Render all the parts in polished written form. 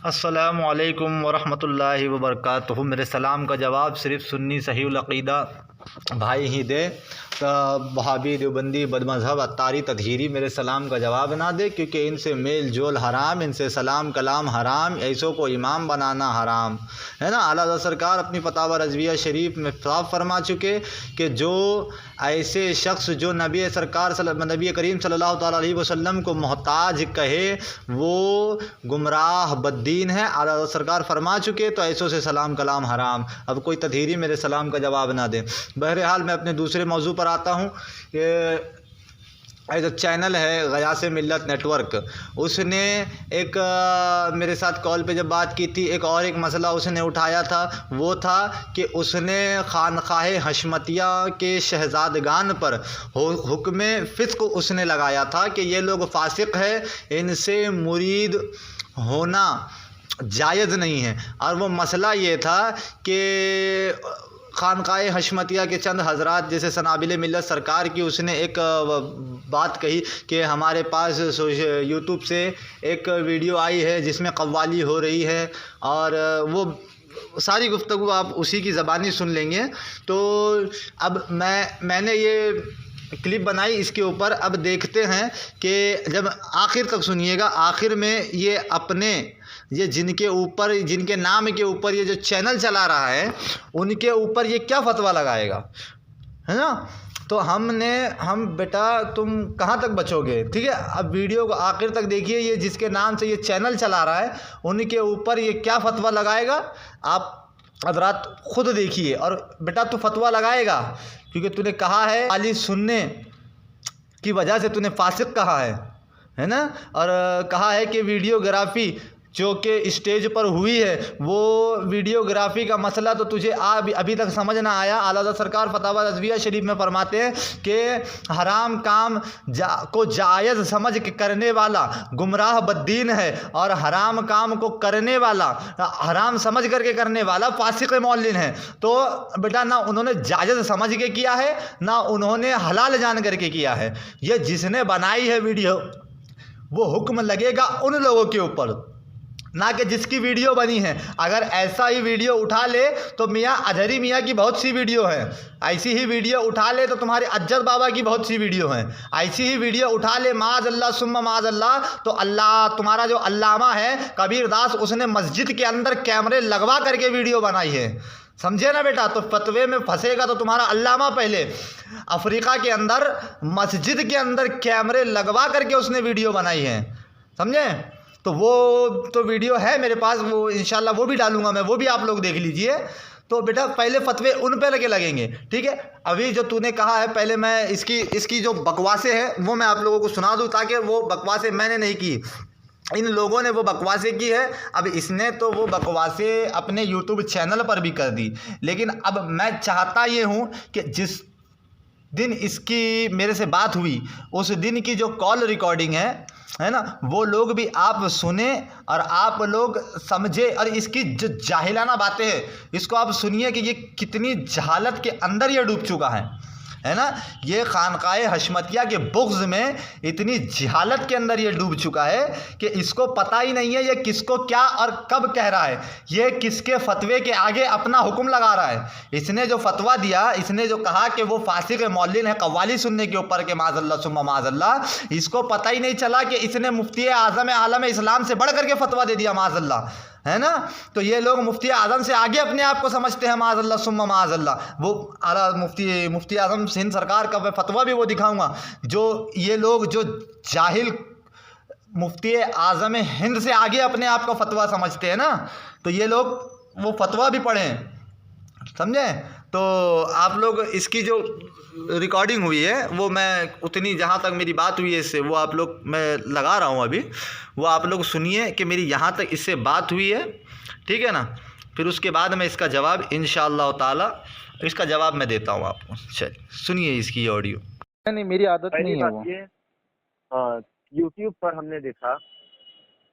अस्सलामु अलैकुम वरहमतुल्लाहि वबरकातुहू। मेरे सलाम का जवाब सिर्फ़ सुन्नी सहीउल अक़ीदा भाई ही दे। वहाबी देवबंदी बदमज़हब अत्तारी तदहीरी मेरे सलाम का जवाब ना दे, क्योंकि इनसे मेल जोल हराम, इनसे सलाम कलाम हराम, ऐसों को इमाम बनाना हराम है ना। आला हज़रत सरकार अपनी फतावा रज़विया शरीफ में साफ फरमा चुके कि जो ऐसे शख्स जो नबी करीम सल्लल्लाहु ताला अलैहि वसल्लम को मोहताज कहे वो गुमराह बद्दीन है। आला हज़रत सरकार फरमा चुके, तो ऐसों से सलाम कलाम हराम। अब कोई तदहीरी मेरे सलाम का जवाब ना दे। बहरहाल मैं अपने दूसरे मौजू पर आता हूँ। जो चैनल है गयास मिल्लत नेटवर्क, उसने एक मेरे साथ कॉल पे जब बात की थी, एक मसला उसने उठाया था। वो था कि उसने खानकाहे हशमतिया के शहजादगान पर हुक्म फ़िस्क़ उसने लगाया था कि ये लोग फासिक है, इनसे मुरीद होना जायज़ नहीं है। और वो मसला ये था कि खानकाए हशमतिया के चंद हज़रात जैसे सनाबिल मिल्लत सरकार की, उसने एक बात कही कि हमारे पास यूट्यूब से एक वीडियो आई है जिसमें कव्वाली हो रही है, और वो सारी गुफ्तगू आप उसी की ज़बानी सुन लेंगे। तो अब मैंने ये क्लिप बनाई इसके ऊपर। अब देखते हैं कि जब आखिर तक सुनिएगा, आखिर में ये जिनके नाम के ऊपर ये जो चैनल चला रहा है उनके ऊपर ये क्या फतवा लगाएगा, है ना। तो हम बेटा तुम कहाँ तक बचोगे, ठीक है। अब वीडियो को आखिर तक देखिए। ये जिसके नाम से ये चैनल चला रहा है उनके ऊपर ये क्या फतवा लगाएगा, आप हज़रात खुद देखिए। और बेटा तू फतवा लगाएगा क्योंकि तूने कहा है खाली सुनने की वजह से तूने फासिक कहा है ना। और कहा है कि वीडियोग्राफी जो कि स्टेज पर हुई है, वो वीडियोग्राफी का मसला तो तुझे अभी तक समझ ना आया। आला हज़रत सरकार फतावा रज़विया शरीफ में फरमाते हैं कि हराम काम को जायज़ समझ के करने वाला गुमराह बद्दीन है, और हराम काम को करने वाला, हराम समझ करके करने वाला फासिक मौलिन है। तो बेटा ना उन्होंने जायज़ समझ के किया है, ना उन्होंने हलाल जान करके किया है। ये जिसने बनाई है वीडियो, वो हुक्म लगेगा उन लोगों के ऊपर, ना कि जिसकी वीडियो बनी है। अगर ऐसा ही वीडियो उठा ले तो मियाँ अजहरी मियाँ की बहुत सी वीडियो हैं, ऐसी ही वीडियो उठा ले तो तुम्हारे अज्जद बाबा की बहुत सी वीडियो हैं, ऐसी ही वीडियो उठा ले माज़ अल्लाह सुम्मा माज़ अल्लाह, तो अल्लाह तुम्हारा जो अल्लामा है कबीर दास, उसने मस्जिद के अंदर कैमरे लगवा करके वीडियो बनाई है, समझे ना बेटा। तो फतवे में फंसेगा तो तुम्हारा अल्लामा पहले अफ्रीका के अंदर मस्जिद के अंदर कैमरे लगवा करके उसने वीडियो बनाई है, समझे। तो वो तो वीडियो है मेरे पास, वो इंशाल्लाह वो भी डालूंगा मैं, वो भी आप लोग देख लीजिए। तो बेटा पहले फतवे उन पे लगे लगेंगे, ठीक है। अभी जो तूने कहा है, पहले मैं इसकी जो बकवासें हैं वो मैं आप लोगों को सुना दूं, ताकि वो बकवासें मैंने नहीं की, इन लोगों ने वो बकवासें की है। अब इसने तो वो बकवासें अपने यूट्यूब चैनल पर भी कर दी, लेकिन अब मैं चाहता ये हूँ कि जिस दिन इसकी मेरे से बात हुई उस दिन की जो कॉल रिकॉर्डिंग है ना, वो लोग भी आप सुने और आप लोग समझे। और इसकी जो जाहिलाना बातें हैं इसको आप सुनिए कि ये कितनी जहालत के अंदर ये डूब चुका है ना। ये खानकाए हशमतिया के बुग़्ज़ में इतनी जहालत के अंदर ये डूब चुका है कि इसको पता ही नहीं है ये किसको क्या और कब कह रहा है, ये किसके फतवे के आगे अपना हुक्म लगा रहा है। इसने जो फतवा दिया, इसने जो कहा कि वो फासिक मौलिन है कव्वाली सुनने के ऊपर के माज़अल्लाह सुम्मा माज़अल्लाह, इसको पता ही नहीं चला कि इसने मुफ्ती आज़म आलम इस्लाम से बढ़ करके फतवा दे दिया माज़अल्लाह, है ना। तो ये लोग मुफ्ती आज़म से आगे अपने आप को समझते हैं, माज़अल्लाह सुम्मा माज़अल्लाह। वो आला मुफ्ती आज़म सिंध सरकार का मैं फतवा भी वो दिखाऊंगा। जो ये लोग जो जाहिल मुफ्ती आज़म हिंद से आगे अपने आप को फतवा समझते हैं ना, तो ये लोग वो फतवा भी पढ़ें, समझे। तो आप लोग इसकी जो रिकॉर्डिंग हुई है वो मैं उतनी, जहाँ तक मेरी बात हुई है इससे, वो आप लोग मैं लगा रहा हूँ अभी, वो आप लोग सुनिए कि मेरी यहाँ तक इससे बात हुई है, ठीक है ना। फिर उसके बाद मैं इसका जवाब इंशाअल्लाह ताला इसका जवाब मैं देता हूँ आपको। चलिए सुनिए इसकी ऑडियो। नहीं, मेरी आदत नहीं है वो। यूट्यूब पर हमने देखा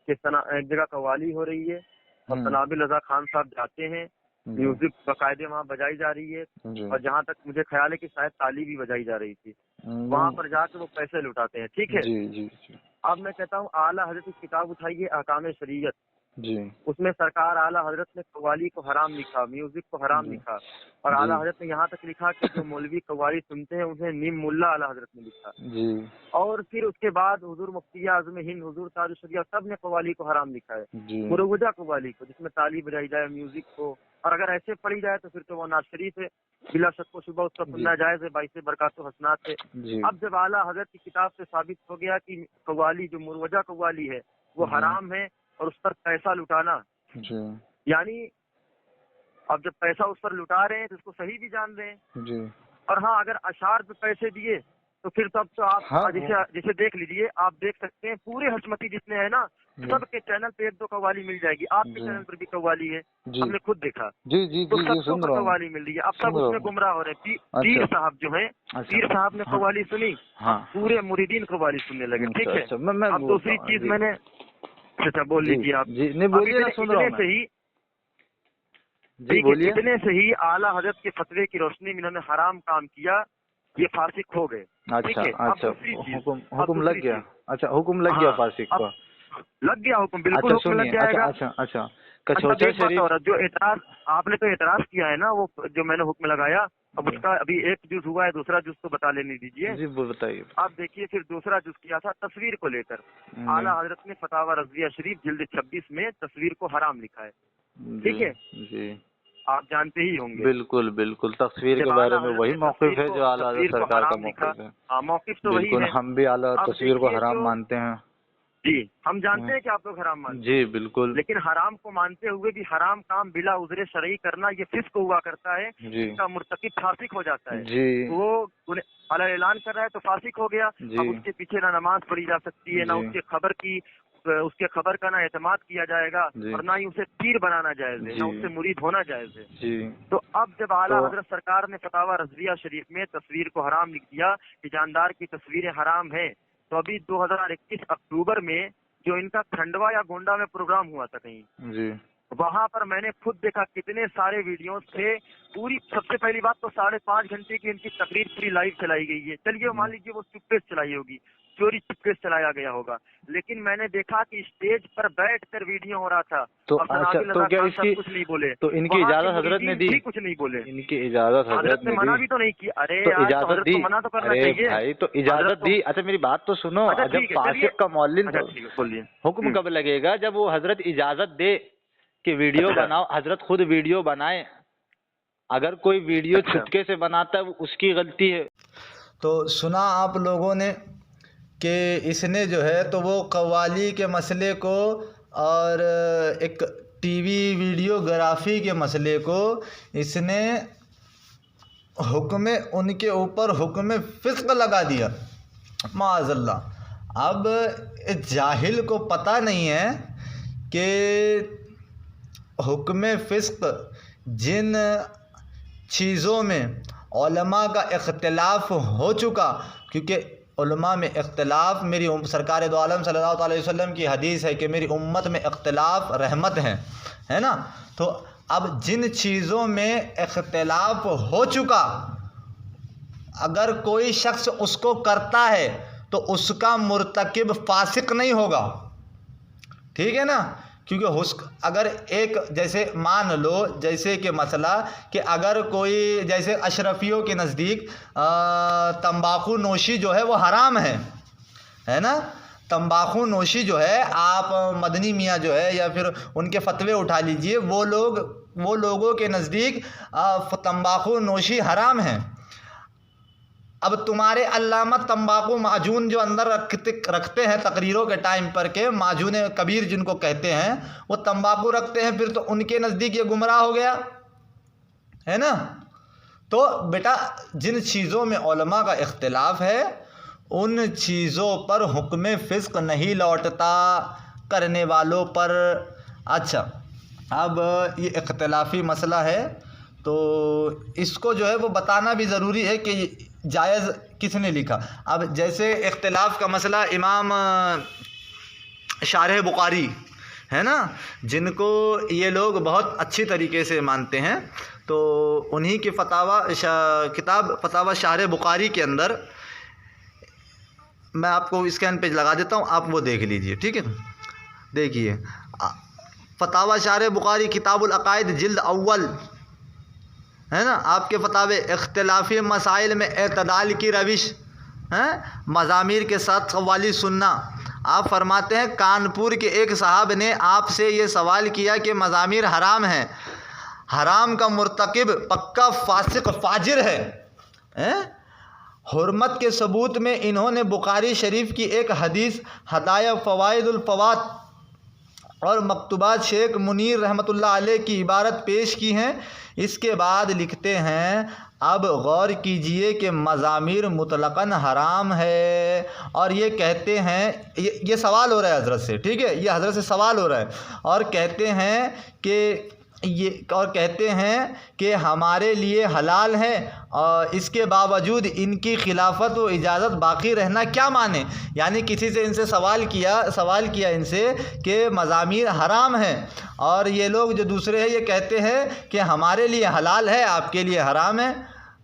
कि एक जगह कव्वाली हो रही है और सनाबिल रज़ा खान साहब जाते हैं, म्यूजिक बाकायदे वहाँ बजाई जा रही है, और जहाँ तक मुझे ख्याल है कि शायद ताली भी बजाई जा रही थी। वहाँ पर जाकर वो पैसे लुटाते हैं, ठीक है। जी जी जी अब मैं कहता हूँ आला हज़रत की किताब उठाइए, अहकाम शरीयत, जी। उसमें सरकार आला हजरत ने कव्वाली को हराम लिखा, म्यूजिक को हराम लिखा, और आला हजरत ने यहाँ तक लिखा कि जो मौलवी कव्वाली सुनते हैं उन्हें नीम मुल्ला आला हजरत ने लिखा। जी। और फिर उसके बाद हुजूर मुफ्ती आज़म हिंद, हुजूर ताज शरिया, सब ने कव्वाली को हराम लिखा है। जी। मुरवजा कव्वाली को, जिसमें ताली बजाई जाए, म्यूजिक को, और अगर ऐसे पढ़ी जाए तो फिर तो वो नाज शरीफ है, बिला शक व शुबा उसका सुनना जायज है, बाइसे बरकात हसनात है। जी। अब जब आला हजरत की किताब से साबित हो गया कि कव्वाली जो मुरवजा कव्वाली है वो हराम है, और उस पर पैसा लुटाना, जी। यानी अब जब पैसा उस पर लुटा रहे हैं तो उसको सही भी जान रहे हैं। जी। और हाँ, अगर अशार पे पैसे दिए तो फिर तब तो आप हाँ, जैसे देख लीजिए, आप देख सकते हैं पूरे हशमती जितने हैं ना, सबके चैनल पे 1-2 कव्वाली मिल जाएगी। आपके चैनल पर भी कव्वाली है, हमने खुद देखा। जी जी तो जी, सबको कव्वाली मिल रही है। अब सब उसमें गुमराह हो रहे हैं। पीर साहब जो है, पीर साहब ने कव्वाली सुनी, पूरे मुरीदीन कव्वाली सुनने लगे। ठीक है। अब दूसरी चीज मैंने, अच्छा बोल लीजिए आप। जी नहीं बोलिए, मैं सुन रहा हूँ। इतने से ही आला हजरत के फतवे की रोशनी में इन्होंने हराम काम किया, ये फासिक हो गए। अच्छा अच्छा, हुक्म लग गया। अच्छा, हुक्म लग गया फासिक को, लग गया हुक्म, बिल्कुल हुक्म लग जाएगा। अच्छा अच्छा, कचौचा शरीफ। और जो एतराज आपने तो एतराज किया है ना, वो जो मैंने हुक्म लगाया, अब उसका अभी एक जुज हुआ है, दूसरा जुज तो बता लेने दीजिए। जी बताइए। आप देखिए, फिर दूसरा जुज किया था तस्वीर को लेकर। आला हजरत ने फतावा रज़विया शरीफ जिल्द 26 में तस्वीर को हराम लिखा है। ठीक है जी, आप जानते ही होंगे। बिल्कुल बिल्कुल, तस्वीर के बारे में वही मौक़िफ़ है जो आला हज़रत सरकार का मौक़िफ़ है। हाँ, मौक़िफ़ तो वही है। हम भी आला तस्वीर को हराम मानते हैं। जी, हम जानते हैं कि आप लोग हराम मानते हैं। जी बिल्कुल। लेकिन हराम को मानते हुए भी हराम काम बिला उज़्र शरई करना, ये फिस्क हुआ करता है। इसका मुर्तकिब फासिक हो जाता है। जी। वो अला ऐलान कर रहा है तो फासिक हो गया। अब उसके पीछे ना नमाज पढ़ी जा सकती है, ना उसके खबर का ना एतमाद किया जाएगा, और ना ही उसे पीर बनाना जायज़ है, ना उससे मुरीद होना जायज़ है। तो अब जब आला हजरत सरकार ने फतावा रज़विया शरीफ में तस्वीर को हराम लिख दिया कि जानदार की तस्वीरें हराम है, तो अभी 2021 अक्टूबर में जो इनका खंडवा या गोंडा में प्रोग्राम हुआ था कहीं जी, वहाँ पर मैंने खुद देखा कितने सारे वीडियोस थे। पूरी, सबसे पहली बात तो 5.5 घंटे की इनकी तकरीर पूरी लाइव चलाई गई है। चलिए मान लीजिए वो चुप्पे से चलाई होगी, चोरी चुप्पे से चलाया गया होगा, लेकिन मैंने देखा कि स्टेज पर बैठकर वीडियो हो रहा था। तो अच्छा, तो क्या इसकी कुछ नहीं बोले, तो इनकी इजाजत हजरत ने दी? कुछ नहीं बोले, इनकी इजाजत हजरत ने मना भी तो नहीं किया। अरे तो इजाजत दी, मना तो करना चाहिए भाई, तो इजाजत दी। अच्छा मेरी बात तो सुनो। जब फासिक का मौलिन, बोलिए, हुक्म कब लगेगा? जब वो हजरत इजाजत दे कि वीडियो बनाओ, हजरत खुद वीडियो बनाए। अगर कोई वीडियो चुपके से बनाता है वो उसकी गलती है। तो सुना आप लोगों ने कि इसने जो है तो वो कव्वाली के मसले को और एक टीवी वीडियोग्राफी के मसले को इसने हुक्म, उनके ऊपर हुक्म फिस्क लगा दिया, माअज़ल्लाह। अब जाहिल को पता नहीं है कि हुक्म फिस्क जिन चीज़ों में उलमा का इख्तिलाफ हो चुका, क्योंकि उलमा में इख्तिलाफ, मेरी सरकार दो आलम सल्लल्लाहु अलैहि वसल्लम की हदीस है कि मेरी उम्मत में इख्तिलाफ रहमत है ना। तो अब जिन चीज़ों में इख्तिलाफ हो चुका, अगर कोई शख्स उसको करता है तो उसका मुर्तकिब फासिक नहीं होगा, ठीक है ना। क्योंकि अगर एक, जैसे मान लो जैसे कि मसला कि अगर कोई, जैसे अशरफियों के नज़दीक तंबाकू नोशी जो है वो हराम है ना। तंबाकू नोशी जो है, आप मदनी मियाँ जो है या फिर उनके फतवे उठा लीजिए, वो लोगों के नज़दीक तंबाकू नोशी हराम है। अब तुम्हारे अल्लामा तंबाकू माजून जो अंदर रखते हैं तकरीरों के टाइम पर के, माजून कबीर जिनको कहते हैं, वो तंबाकू रखते हैं, फिर तो उनके नज़दीक ये गुमराह हो गया है ना। तो बेटा, जिन चीज़ों में उलमा का इख्तिलाफ है उन चीज़ों पर हुक्म फिस्क नहीं लौटता करने वालों पर। अच्छा, अब ये इख्तिलाफी मसला है तो इसको जो है वो बताना भी ज़रूरी है कि जायज़ किसने लिखा। अब जैसे इख्तिलाफ का मसला इमाम शारह बुखारी है ना, जिनको ये लोग बहुत अच्छी तरीके से मानते हैं, तो उन्हीं की किताब फतावा शारह बुखारी के अंदर मैं आपको स्कैन पेज लगा देता हूँ, आप वो देख लीजिए, ठीक है। देखिए, फतावा शार बुखारी किताबुल अकायद जिल्द अव्वल है ना, आपके फतावे इख्तिलाफी मसाइल में एतदाल की रविश है, मज़ामीर के साथ कव्वाली सुनना। आप फरमाते हैं कानपुर के एक साहब ने आपसे ये सवाल किया कि मज़ामीर हराम है, हराम का मुर्तकिब पक्का फासिक फाजिर है। हुर्मत के सबूत में इन्होंने बुखारी शरीफ की एक हदीस हदाया फ़वाइदुल फ़वात और मकतूबात शेख मुनीर रहमतुल्लाह अलैह की इबारत पेश की हैं। इसके बाद लिखते हैं अब गौर कीजिए कि मज़ामीर मुतलक़न हराम है, और ये कहते हैं ये सवाल हो रहा है हज़रत से, ठीक है, ये हज़रत से सवाल हो रहा है, और कहते हैं कि हमारे लिए हलाल है, और इसके बावजूद इनकी खिलाफत व इजाज़त बाकी रहना क्या माने। यानी किसी से इनसे सवाल किया इनसे कि मज़ामीर हराम है, और ये लोग जो दूसरे हैं ये कहते हैं कि हमारे लिए हलाल है, आपके लिए हराम है।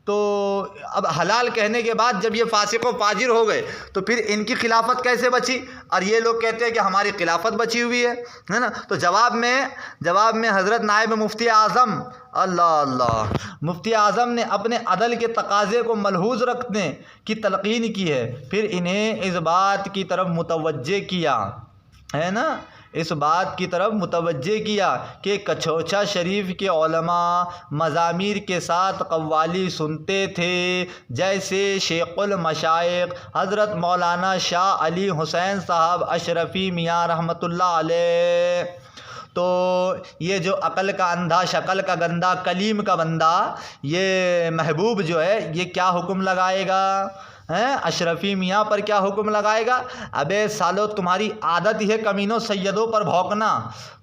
तो अब हलाल कहने के बाद जब ये फासिक व फाजिर हो गए तो फिर इनकी खिलाफत कैसे बची, और ये लोग कहते हैं कि हमारी खिलाफत बची हुई है ना। तो जवाब में हज़रत नायब मुफ्ती आज़म अल्लाह मुफ्ती आज़म ने अपने अदल के तकाज़े को मलहूज़ रखने की तलक़ीन की है। फिर इन्हें इस बात की तरफ मुतवज्जे किया है ना, इस बात की तरफ मुतवज्जे किया कि कछोचा शरीफ के उलमा मज़ामीर के साथ कव्वाली सुनते थे, जैसे शेखुल मशाइख हज़रत मौलाना शाह अली हुसैन साहब अशरफ़ी मियाँ रहमतुल्लाह अलैह। तो ये जो अकल का अंधा शक्ल का गंदा कलीम का बंदा ये महबूब जो है ये क्या हुक्म लगाएगा हैं, अशरफ़ी मियाँ पर क्या हुक्म लगाएगा। अबे सालो तुम्हारी आदत ही है कमीनों सैयदों पर भौंकना।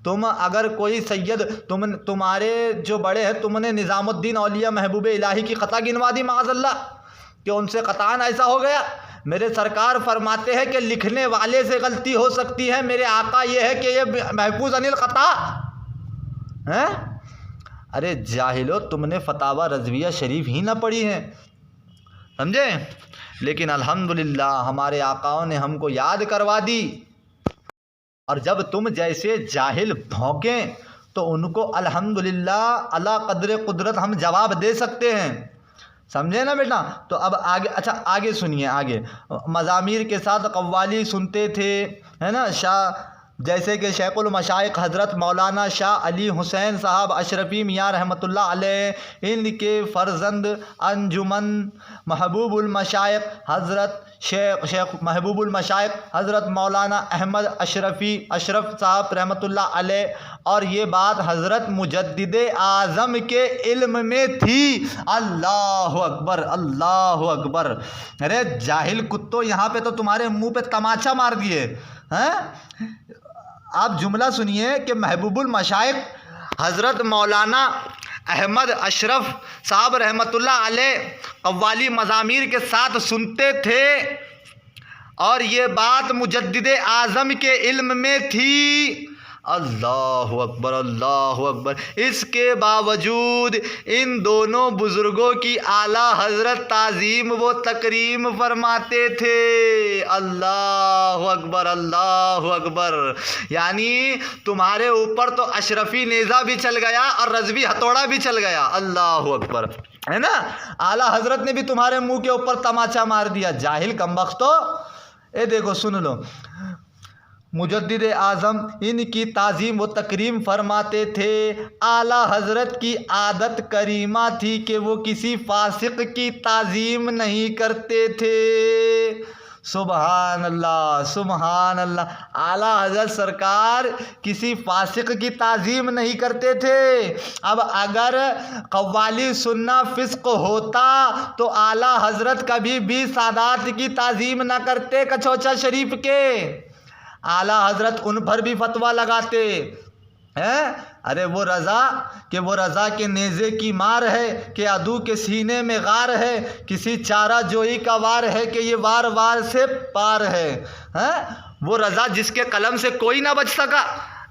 तुम अगर कोई सैयद तुम्हारे जो बड़े हैं, तुमने निज़ामुद्दीन औलिया महबूब इलाही की क़ता गिनवा दी माज़अल्लाह कि उनसे क़तान ऐसा हो गया। मेरे सरकार फरमाते हैं कि लिखने वाले से गलती हो सकती है, मेरे आका ये है कि ये महफूज अनिल क़ता हैं। अरे जाहिलो, तुमने फतावा रज़विया शरीफ ही ना पढ़ी है, समझे। लेकिन अल्हम्दुलिल्लाह हमारे आकाओं ने हमको याद करवा दी, और जब तुम जैसे जाहिल भौंकें तो उनको अल्हम्दुलिल्लाह अला क़द्र कुदरत हम जवाब दे सकते हैं, समझे ना बेटा। तो अब आगे, अच्छा आगे सुनिए, आगे मज़ामीर के साथ कव्वाली सुनते थे है ना, जैसे कि शेखुल मशाइख हज़रत मौलाना शाह अली हुसैन साहब अशरफ़ी मियाँ रहमतुल्लाह अलैह, इनके फ़र्जंद अंजुमन महबूबुल मशाइख हज़रत शेख महबूबुल मशाइख हज़रत मौलाना अहमद अशरफ़ साहब रहमतुल्लाह अलैह। और ये बात हज़रत मुजद्दिदे आज़म के इल्म में थी। अल्लाह अकबर, अल्लाह अकबर। अरे जाहिल कुत्तो, यहाँ पे तो तुम्हारे मुंह पे तमाचा मार दिए हैं। आप जुमला सुनिए कि महबूबुल मशाइख हज़रत मौलाना अहमद अशरफ साहब रहमतुल्लाह अलैह कव्वाली मज़ामीर के साथ सुनते थे, और ये बात मुजद्दिदे आज़म के इल्म में थी। अल्लाह अकबर, अल्लाह अकबर। इसके बावजूद इन दोनों बुज़ुर्गों की आला हज़रत ताज़ीम व तकरीम फरमाते थे। अल्लाह अकबर, अल्लाह अकबर। यानी तुम्हारे ऊपर तो अशरफ़ी नेज़ा भी चल गया और रज़वी हथौड़ा भी चल गया। अल्लाह अकबर, है ना। आला हज़रत ने भी तुम्हारे मुंह के ऊपर तमाचा मार दिया। जाहिल कमबख्तो, ए देखो सुन लो, मुजद्दिद आज़म इनकी ताज़ीम व तकरीम फरमाते थे। आला हज़रत की आदत करीमा थी कि वो किसी फासिक की ताज़ीम नहीं करते थे। सुबहान अल्लाह, सुबहान अल्लाह। आला हज़रत सरकार किसी फासिक की ताज़ीम नहीं करते थे। अब अगर कव्वाली सुनना फ़िस्क होता तो आला हज़रत कभी भी सादात की ताज़ीम ना करते कछोचा शरीफ के। आला हज़रत उन पर भी फतवा लगाते हैं। अरे वो रज़ा के नेज़े की मार है कि अदू के सीने में गार है, किसी चारा जोई का वार है कि ये वार वार से पार है। वो रज़ा जिसके कलम से कोई ना बच सका,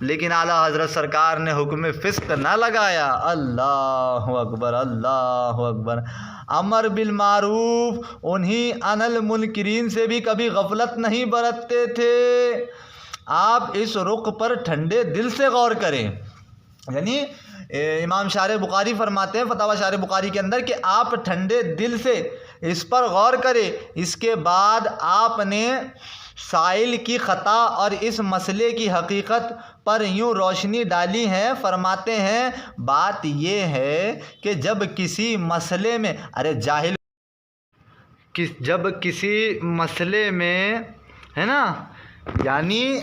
लेकिन आला हज़रत सरकार ने हुक्म फ़िस्क ना लगाया। अल्लाह अकबर, अल्लाह अकबर। अमर बिल मारूफ उन्हीं अनल मुनकिरीन से भी कभी गफलत नहीं बरतते थे। आप इस रुख पर ठंडे दिल से गौर करें। यानी इमाम शार बुखारी फरमाते हैं फतवा शार बुखारी के अंदर कि आप ठंडे दिल से इस पर गौर करें। इसके बाद आपने साइल की ख़ता और इस मसले की हकीकत पर यूँ रोशनी डाली है। फरमाते हैं बात ये है कि जब किसी मसले में जाहिल जब किसी मसले में है ना, यानी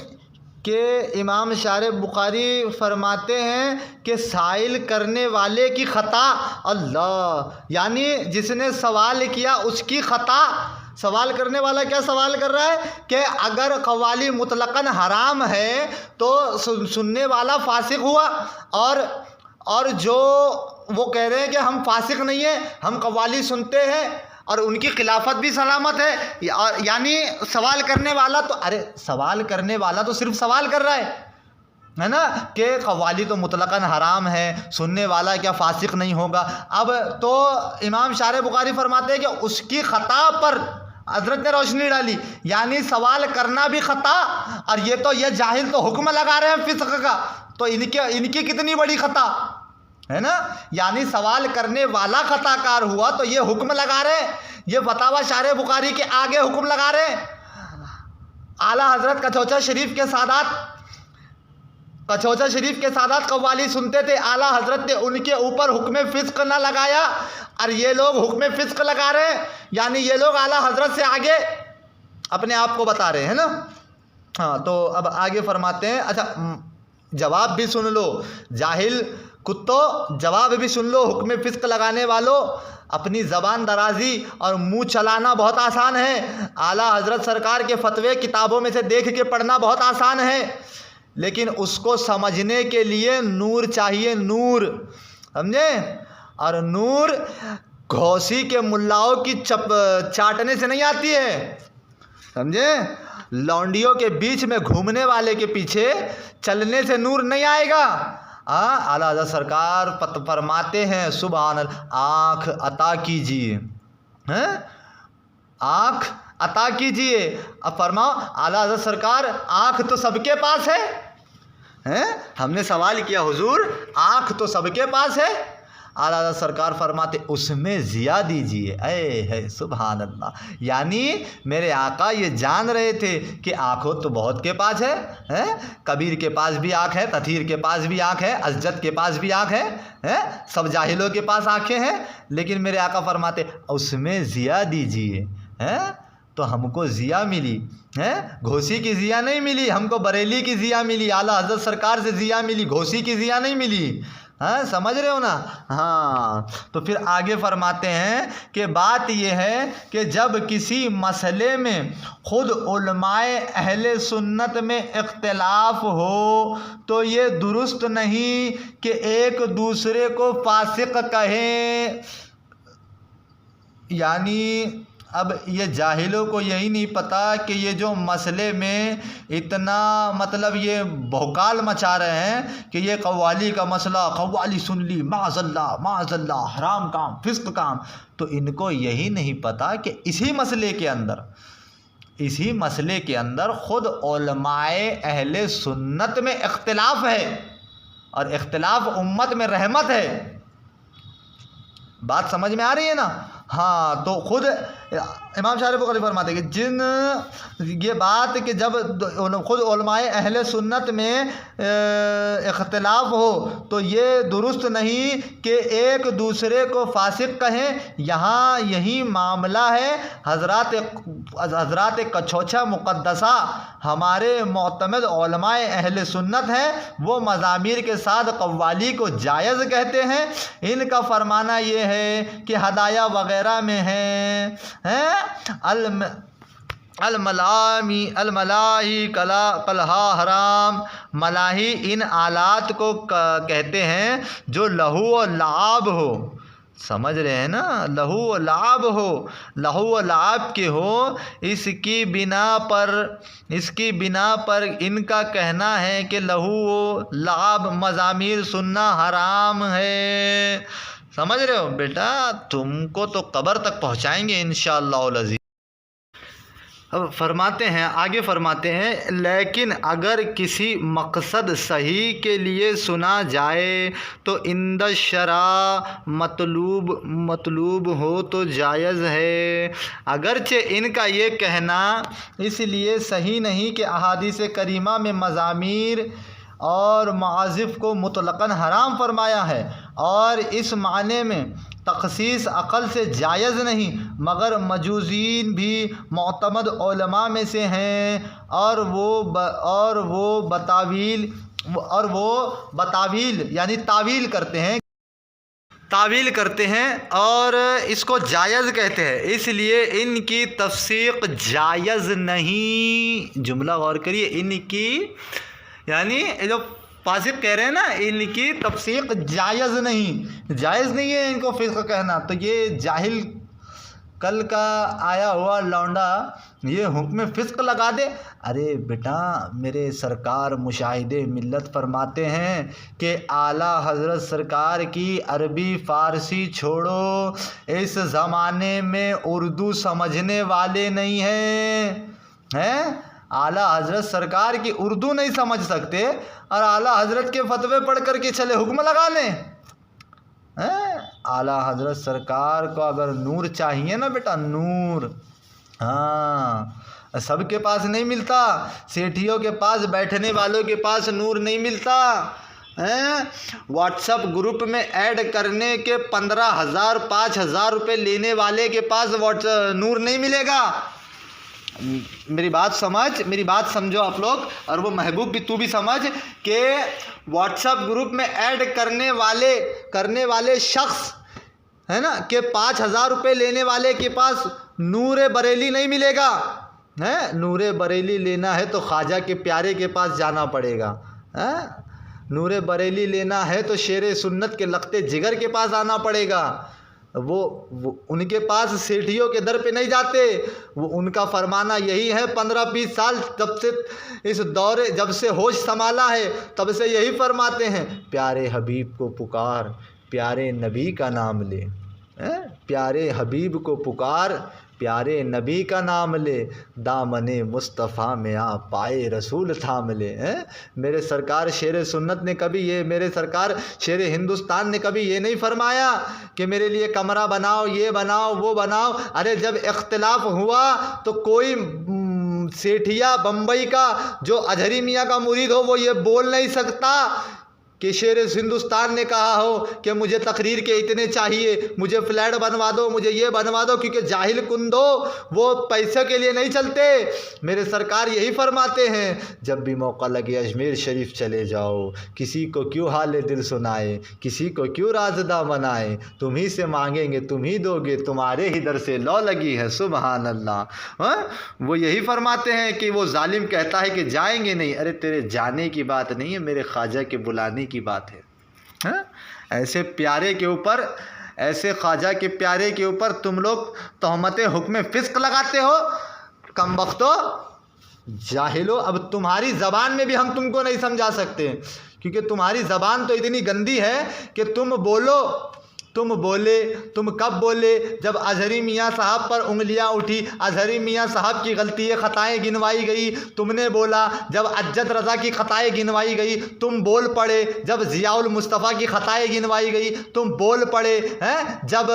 कि इमाम शार बुखारी फरमाते हैं कि साइल करने वाले की ख़ता, अल्लाह, यानी जिसने सवाल किया उसकी ख़ता। सवाल करने वाला क्या सवाल कर रहा है कि अगर कव्वाली मुतलकन हराम है तो सुनने वाला फासिक हुआ, और जो वो कह रहे हैं कि हम फासिक नहीं हैं, हम कव्वाली सुनते हैं और उनकी खिलाफत भी सलामत है। यानी सवाल करने वाला तो सवाल करने वाला तो सिर्फ सवाल कर रहा है ना, कि कव्वाली तो मुतलकन हराम है, सुनने वाला क्या फासिक नहीं होगा। अब तो इमाम शार बुखारी फरमाते हैं कि उसकी ख़ता पर हज़रत ने रोशनी डाली, यानी सवाल करना भी ख़ता, और ये जाहिल तो हुक्म लगा रहे हैं फ़िस्क़ का, तो इनकी कितनी बड़ी ख़ता है ना। यानी सवाल करने वाला ख़ताकार हुआ तो ये हुक्म लगा रहे, ये फतवा शार बुखारी के आगे हुक्म लगा रहे। आला हज़रत कचौचा शरीफ के सादात कव्वाली सुनते थे, आला हज़रत ने उनके ऊपर हुक्म फ़िस्क़ न लगाया, और ये लोग हुक्म फ़िस्क़ लगा रहे हैं। यानी ये लोग आला हज़रत से आगे अपने आप को बता रहे हैं ना। हाँ, तो अब आगे फरमाते हैं, जवाब भी सुन लो जाहिल कुत्तो, जवाब भी सुन लो हुक्म फ़िस्क़ लगाने वालों। अपनी ज़बान दराजी और मुंह चलाना बहुत आसान है। आला हज़रत सरकार के फतवे किताबों में से देख के पढ़ना बहुत आसान है, लेकिन उसको समझने के लिए नूर चाहिए, नूर, समझे। और नूर घोसी के मुल्लाओं की चाटने से नहीं आती है, समझे। लौंडियों के बीच में घूमने वाले के पीछे चलने से नूर नहीं आएगा। आला हज़रत सरकार फरमाते हैं सुभान अल्लाह, आँख अता कीजिए, हैं, आँख अता कीजिए। अब फरमाओ, आला हज़रत सरकार आँख तो सबके पास है, हमने सवाल किया हुजूर आँख तो सबके पास है। आला हज़रत सरकार फरमाते उसमें ज़िया दीजिए। है सुभान अल्लाह, यानी मेरे आका ये जान रहे थे कि आँखों तो बहुत के पास है, कबीर के पास भी आँख है, तथीर के पास भी आँख है, अजद के पास भी आँख है, सब जाहिलों के पास आँखें हैं, लेकिन मेरे आका फरमाते उसमें ज़िया दीजिए। तो हमको ज़िया मिली है, घोसी की ज़िया नहीं मिली, हमको बरेली की ज़िया मिली, आला हज़रत सरकार से ज़िया मिली, घोसी की ज़िया नहीं मिली। समझ रहे हो ना। हाँ, तो फिर आगे फरमाते हैं कि बात यह है कि जब किसी मसले में ख़ुद उलमाए अहले सुन्नत में इख्तिलाफ हो तो ये दुरुस्त नहीं कि एक दूसरे को फासिक कहें। यानी अब ये जाहिलों को यही नहीं पता कि ये जो मसले में इतना मतलब ये भौकाल मचा रहे हैं कि ये कव्वाली का मसला, कव्वाली सुन ली, माज़ल्लाह हराम काम, फ़िस्क़ काम, तो इनको यही नहीं पता कि इसी मसले के अंदर ख़ुद उलमाए अहले सुन्नत में इख्तिलाफ़ है, और इख्तिलाफ़ उम्मत में रहमत है। बात समझ में आ रही है ना। हाँ, तो खुद इमाम शार बुखारी फरमाते हैं कि ये बात कि जब खुद उलमाए अहले सुन्नत में इख्तिलाफ हो तो ये दुरुस्त नहीं कि एक दूसरे को फासिक कहें। यहाँ यही मामला है। हज़रात कछोचा मुक़द्दसा हमारे मोतमद उलमाए अहले सुन्नत हैं, वो मज़ामीर के साथ कव्वाली को जायज़ कहते हैं। इनका फरमाना ये है कि हदाया वग़ैरह में हैं अलमलाही कलहा हराम। मलाही इन आलात को कहते हैं जो लहू और लाब हो, समझ रहे हैं ना, लहू और लाब हो, लहू और लाब के हो, इसकी बिना पर इनका कहना है कि लहू और लाब मज़ामीर सुनना हराम है। समझ रहे हो बेटा, तुमको तो कब्र तक पहुंचाएंगे इंशाअल्लाह अज़ीज़। अब फरमाते हैं, आगे फरमाते हैं, लेकिन अगर किसी मकसद सही के लिए सुना जाए तो इंद शरा मतलूब हो तो जायज़ है। अगरचे इनका ये कहना इसलिए सही नहीं कि अहादीस करीमा में मज़ामीर और माज़िफ़ को मुतलक़न हराम फरमाया है और इस माने में तख़सीस अक़ल से जायज़ नहीं, मगर मजूज़ीन भी मोतमद उलमा में से हैं और वो बतावील यानी तावील करते हैं और इसको जायज़ कहते हैं, इसलिए इनकी तफ़सीक़ जायज़ नहीं। जुमला गौर करिए, इनकी यानी जो फासिक कह रहे हैं ना, इनकी तफ़सीक़ जायज़ नहीं है इनको फ़िस्क़ कहना। तो ये जाहिल कल का आया हुआ लौंडा ये हुक्म फ़िस्क़ लगा दे। अरे बेटा, मेरे सरकार मुशाहिदे मिल्लत फरमाते हैं कि आला हज़रत सरकार की अरबी फ़ारसी छोड़ो, इस ज़माने में उर्दू समझने वाले नहीं हैं। आला हज़रत सरकार की उर्दू नहीं समझ सकते और आला हज़रत के फतवे पढ़ कर के चले हुक्म लगा लें। आला हज़रत सरकार को अगर नूर चाहिए ना बेटा, नूर, हाँ, सबके पास नहीं मिलता। सेठियों के पास, बैठने वालों के पास नूर नहीं मिलता। व्हाट्सएप ग्रुप में ऐड करने के 15,000 5,000 रुपये लेने वाले के पास नूर नहीं मिलेगा। मेरी बात समझो आप लोग, और वो महबूब भी, तू भी समझ कि व्हाट्सएप ग्रुप में ऐड करने वाले शख्स है ना कि 5,000 रुपये लेने वाले के पास नूरे बरेली नहीं मिलेगा। नूरे बरेली लेना है तो ख्वाजा के प्यारे के पास जाना पड़ेगा। नूरे बरेली लेना है तो शेर सुन्नत के लखते जिगर के पास आना पड़ेगा। वो उनके पास सेठियों के दर पे नहीं जाते। वो उनका फरमाना यही है, 15-20 साल जब से होश संभाला है तब से यही फरमाते हैं, प्यारे हबीब को पुकार, प्यारे नबी का नाम ले। प्यारे हबीब को पुकार, प्यारे नबी का नाम ले, दामने मुस्तफ़ा में आ पाए रसूल थाम ले। मेरे सरकार शेर सुन्नत ने कभी मेरे सरकार शेर हिंदुस्तान ने कभी ये नहीं फरमाया कि मेरे लिए कमरा बनाओ, ये बनाओ, वो बनाओ। अरे जब इख्तिलाफ हुआ तो कोई सेठिया बम्बई का जो अजहरी मियाँ का मुरीद हो वो ये बोल नहीं सकता कि शेर हिंदुस्तान ने कहा हो कि मुझे तकरीर के इतने चाहिए, मुझे फ्लैट बनवा दो, मुझे ये बनवा दो, क्योंकि जाहिल कुंदो वो पैसे के लिए नहीं चलते। मेरे सरकार यही फरमाते हैं, जब भी मौका लगे अजमेर शरीफ चले जाओ, किसी को क्यों हाल दिल सुनाए, किसी को क्यों राजदा बनाए, तुम ही से मांगेंगे तुम ही दोगे, तुम्हारे ही दर से लौ लगी है, सुबहान अल्लाह। वो यही फरमाते हैं कि वो जालिम कहता है कि जाएंगे नहीं। अरे तेरे जाने की बात नहीं है, मेरे ख्वाजा के बुलाने की बात है। ऐसे प्यारे के ऊपर, ऐसे ख्वाजा के प्यारे के ऊपर तुम लोग तहमत हुक्म फ़िस्क़ लगाते हो। कमबख्तो, जाहिलो, अब तुम्हारी ज़बान में भी हम तुमको नहीं समझा सकते, क्योंकि तुम्हारी ज़बान तो इतनी गंदी है कि तुम कब बोले जब अजहरी मियाँ साहब पर उंगलियां उठी, अजहरी मियाँ साहब की गलतियाँ ख़ताएँ गिनवाई गई, तुमने बोला। जब अज्जद रज़ा की ख़ताएँ गिनवाई गई तुम बोल पड़े। जब ज़ियाउल मुस्तफ़ा की ख़ताएँ गिनवाई गई तुम बोल पड़े हैं। जब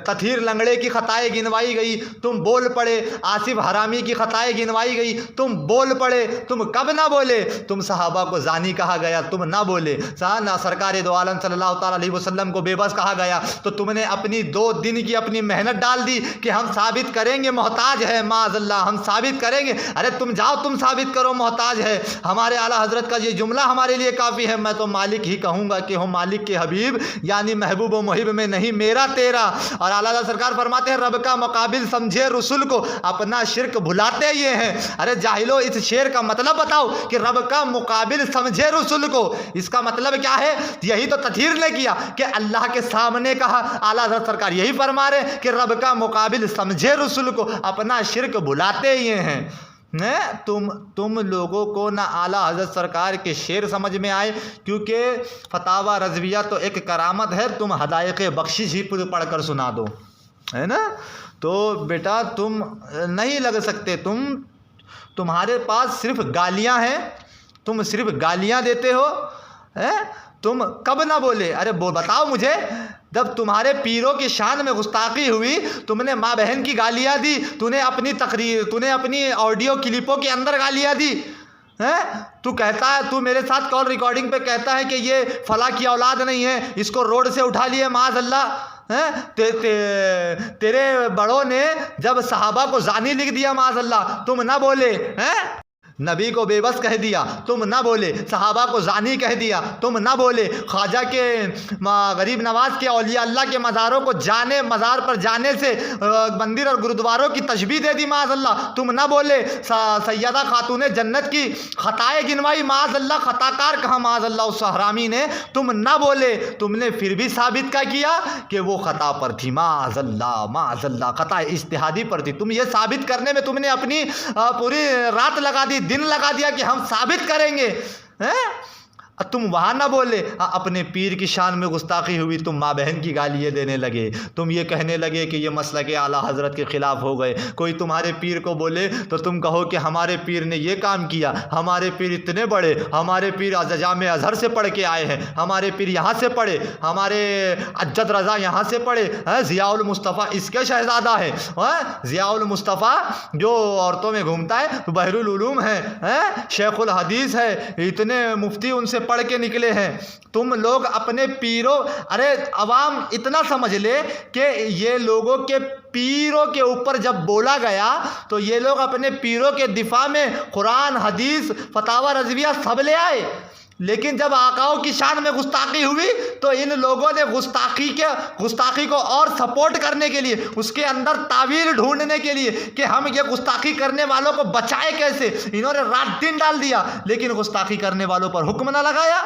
तथीर लंगड़े की ख़ताएँ गिनवाई गई तुम बोल पड़े। आसिफ हरामी की ख़ताएँ गिनवाई गई तुम बोल पड़े। तुम कब ना बोले? तुम सहाबा को जानी कहा गया, तुम ना बोले। ना सरकार दो आलम सल्लल्लाहु ताला अलैहि वसल्लम को बेबस कहा गया, तो तुमने अपनी 2 दिन की अपनी मेहनत डाल दी कि हम साबित करेंगे मोहताज है, माज़अल्लाह हम साबित करेंगे। अरे तुम जाओ, तुम साबित करो मोहताज है। हमारे आला हज़रत का ये जुमला हमारे लिए काफ़ी है। मैं तो मालिक ही कहूँगा कि हो मालिक के हबीब, यानी महबूब व मुहिब में नहीं मेरा तेरा। और आला हज़रत सरकार फरमाते हैं, रब का मुकाबिल समझे रसूल को, अपना शिरक भुलाते ये हैं। अरे जाहिलो, इस शेर का मतलब बताओ कि रब का मुकाबिल समझे रसूल को, इसका मतलब क्या है? यही तो तथहीर ने किया कि अल्लाह के सामने कहा। आला हज़रत सरकार यही फरमा रहे कि रब का मुकाबिल समझे रसूल को, अपना शिरक भुलाते ये हैं। तुम लोगों को ना आला हज़रत सरकार के शेर समझ में आए, क्योंकि फतावा रज़विया तो एक करामत है, तुम हदायक़ बख्शिश ही पढ़ कर सुना दो। है ना। तो बेटा तुम नहीं लग सकते, तुम्हारे पास सिर्फ गालियां हैं, तुम सिर्फ गालियां देते हो, हैं। तुम कब ना बोले, अरे बताओ मुझे, जब तुम्हारे पीरों की शान में गुस्ताखी हुई, तुमने माँ बहन की गालियां दी, तूने अपनी ऑडियो क्लिपों के अंदर गालियां दी, हैं। तू कहता है, तू मेरे साथ कॉल रिकॉर्डिंग पे कहता है कि ये फला की औलाद नहीं है, इसको रोड से उठा लिए माज़अल्लाह, हैं। तेरे बड़ों ने जब सहाबा को जानी लिख दिया माज़अल्लाह, तुम ना बोले, हैं। नबी को बेबस कह दिया, तुम ना बोले। सहाबा को जानी कह दिया, तुम ना बोले। ख्वाजा के गरीब नवाज के औलिया अल्लाह के मज़ारों को मज़ार पर जाने से मंदिर और गुरुद्वारों की तशबीह दे दी माज़अल्लाह, तुम ना बोले। सैयदा खातून जन्नत की खताएं गिनवाई माज़अल्लाह, खताकार कहा माज़अल्लाह उस हरामी ने, तुम ना बोले। तुमने फिर भी साबित क्या किया कि वो खता पर थी, माज़अल्लाह खता इज्तिहादी पर थी। तुम ये साबित करने में तुमने अपनी पूरी रात लगा दी, दिन लगा दिया कि हम साबित करेंगे, हैं। तुम वहाँ ना बोले, अपने पीर की शान में गुस्ताखी हुई, तुम माँ बहन की गालियाँ देने लगे, तुम ये कहने लगे कि ये मसला के आला हज़रत के ख़िलाफ़ हो गए। कोई तुम्हारे पीर को बोले तो तुम कहो कि हमारे पीर ने ये काम किया, हमारे पीर इतने बड़े, हमारे पीर जामे अज़हर से पढ़ के आए हैं, हमारे पीर यहाँ से पढ़े, हमारे अज्जद रज़ा यहाँ से पढ़े, ज़ियाउल मुस्तफ़ा इसके शहज़ादा है, ज़ियाउल मुस्तफ़ा जो औरतों में घूमता है तो बहरुल उलूम है, शेखुल हदीस है, इतने मुफ्ती उनसे पढ़ के निकले हैं। तुम लोग अपने पीरों, अरे अवाम इतना समझ ले कि ये लोगों के पीरों के ऊपर जब बोला गया तो ये लोग अपने पीरों के दिफा में कुरान, हदीस, फतावा रज़विया सब ले आए, लेकिन जब आकाओं की शान में गुस्ताखी हुई तो इन लोगों ने गुस्ताखी को और सपोर्ट करने के लिए, उसके अंदर तावील ढूंढने के लिए कि हम ये गुस्ताखी करने वालों को बचाए कैसे, इन्होंने रात दिन डाल दिया, लेकिन गुस्ताखी करने वालों पर हुक्म ना लगाया,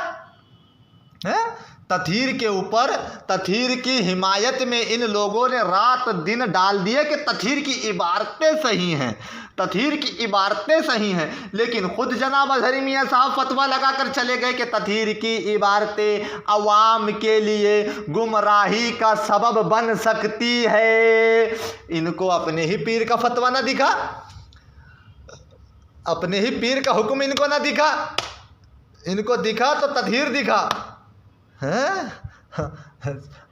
है। तथीर के ऊपर, तथीर की हिमायत में इन लोगों ने रात दिन डाल दिए कि तथीर की इबारतें सही हैं, तथीर की इबारतें सही हैं, लेकिन खुद जनाब अज़हरी मियाँ साहब फतवा लगा कर चले गए कि तथीर की इबारतें अवाम के लिए गुमराही का सबब बन सकती है। इनको अपने ही पीर का फतवा ना दिखा, अपने ही पीर का हुक्म इनको ना दिखा, इनको दिखा तो तथीर दिखा, हैं।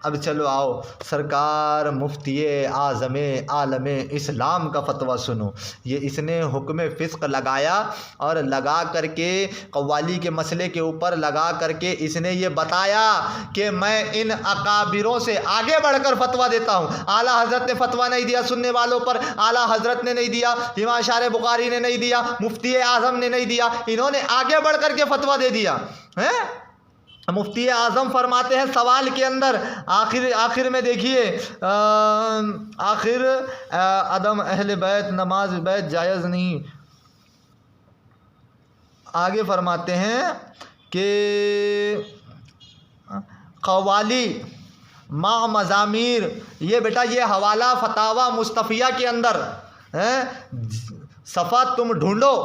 अब चलो आओ, सरकार मुफ्ती आज़म आलम इस्लाम का फतवा सुनो। ये इसने हुक्म फ़िस्क़ लगाया और लगा करके कव्वाली के मसले के ऊपर लगा करके इसने ये बताया कि मैं इन अकाबिरों से आगे बढ़कर फतवा देता हूँ। आला हज़रत ने फतवा नहीं दिया सुनने वालों पर, आला हज़रत ने नहीं दिया, इमाम शार बुखारी ने नहीं दिया, मुफ्ती आज़म ने नहीं दिया, इन्होंने आगे बढ़ करके फतवा दे दिया, है। मुफ्ती आज़म फरमाते हैं सवाल के अंदर आखिर में देखिए, आखिर अदम अहले बैत नमाज बैत जायज़ नहीं, आगे फरमाते हैं कि कव्वाली मा मज़ामीर, ये बेटा ये हवाला फतावा मुस्तफ़िया के अंदर है, सफ़ा तुम ढूंढो,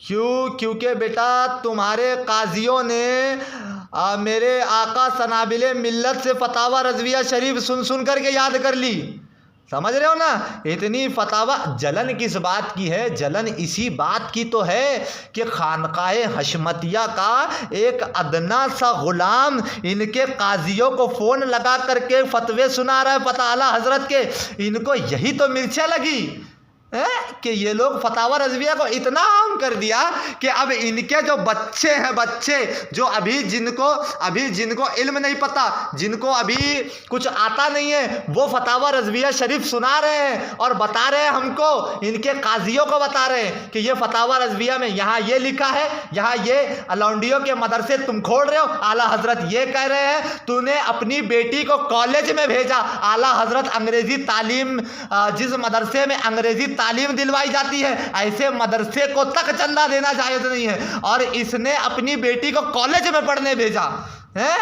क्योंकि बेटा तुम्हारे काजियों ने मेरे आका सनाबिले मिल्लत से फतावा रज़विया शरीफ सुन करके याद कर ली, समझ रहे हो ना। इतनी फतावा, जलन किस बात की है, जलन इसी बात की तो है कि खानकाए हशमतिया का एक अदना सा गुलाम इनके काजियों को फ़ोन लगा करके फतवे सुना रहा है पता आला हज़रत के, इनको यही तो मिर्चा लगी कि ये लोग फतावा रज़विया को इतना आम कर दिया कि अब इनके जो बच्चे हैं, बच्चे जो अभी जिनको इल्म नहीं पता, जिनको अभी कुछ आता नहीं है, वो फतावा रज़विया शरीफ सुना रहे हैं और बता रहे हैं हमको, इनके काजियों को बता रहे हैं कि ये फतावा रज़विया में यहाँ ये लिखा है, यहाँ ये अलौंडियों के मदरसे तुम खोल रहे हो, आला हज़रत ये कह रहे हैं, तूने अपनी बेटी को कॉलेज में भेजा, आला हज़रत अंग्रेज़ी तालीम, जिस मदरसे में अंग्रेज़ी तालीम दिलवाई जाती है ऐसे मदरसे को तक चंदा देना जायज़ नहीं है, और इसने अपनी बेटी को कॉलेज में पढ़ने भेजा है।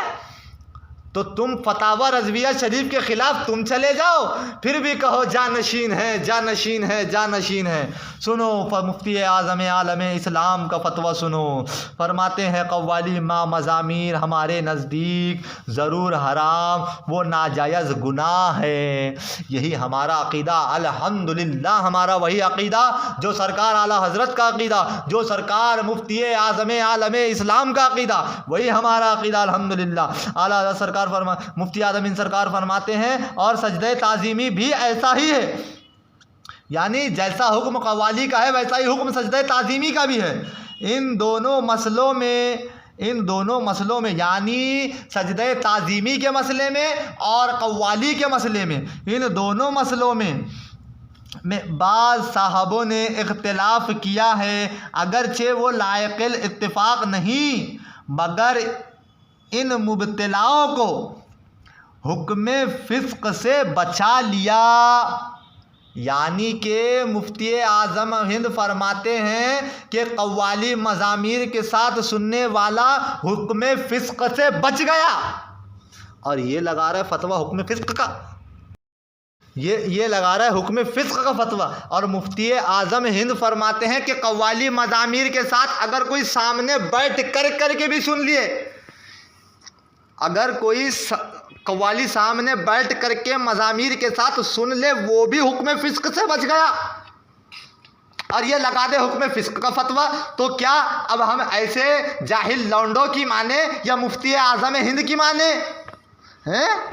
तो तुम फतावा रज़विया शरीफ के ख़िलाफ़ तुम चले जाओ, फिर भी कहो जानशीन है, जानशीन है, जानशीन है। सुनो मुफ्ती आज़म आलम इस्लाम का फतवा सुनो। फरमाते हैं कव्वाली मा मज़ामीर हमारे नज़दीक ज़रूर हराम, वो नाजायज़ गुनाह है। यही हमारा अक़ीदा, अल्हम्दुलिल्लाह हमारा वही अक़ीदा जो सरकार आला हज़रत का अक़ीदा, जो सरकार मुफ्ती आज़म आलम इस्लाम का अक़ीदा, वही हमारा अक़ीदा अल्हम्दुलिल्लाह। आला हज़रत सरकार मुफ्ती आज़मीन सरकार फरमाते हैं और सजदे ताज़ीमी भी ऐसा ही है, यानी जैसा हुक्म कव्वाली का है वैसा ही हुक्म सजदे ताज़ीमी का भी है। इन दोनों मसलों में यानी सजदे ताज़ीमी के मसले में और कव्वाली के मसले में, इन दोनों मसलों में बाज़ साहबों ने इख्तिलाफ़ किया है, अगरचे वो लायक़िल इत्तिफ़ाक़ नहीं, मगर इन मुब्तलाओं को हुक्म फ़िस्क़ से बचा लिया। यानी कि मुफ्ती आज़म हिंद फरमाते हैं कि कव्वाली मज़ामीर के साथ सुनने वाला हुक्म फ़िस्क़ से बच गया, और ये लगा रहा है फतवा हुक्म फ़िस्क़ का, ये लगा रहा है हुक्म फ़िस्क़ का फतवा। और मुफ्ती आज़म हिंद फरमाते हैं कि कव्वाली मज़ामीर के साथ अगर कोई सामने बैठ कर के भी सुन लिए, अगर कोई कव्वाली सामने बैठ करके मज़ामीर के साथ सुन ले, वो भी हुक्म फ़िस्क़ से बच गया, और ये लगा दे हुक्म फ़िस्क़ का फतवा। तो क्या अब हम ऐसे जाहिल लौंडों की माने या मुफ्ती आज़म हिंद की माने हैं?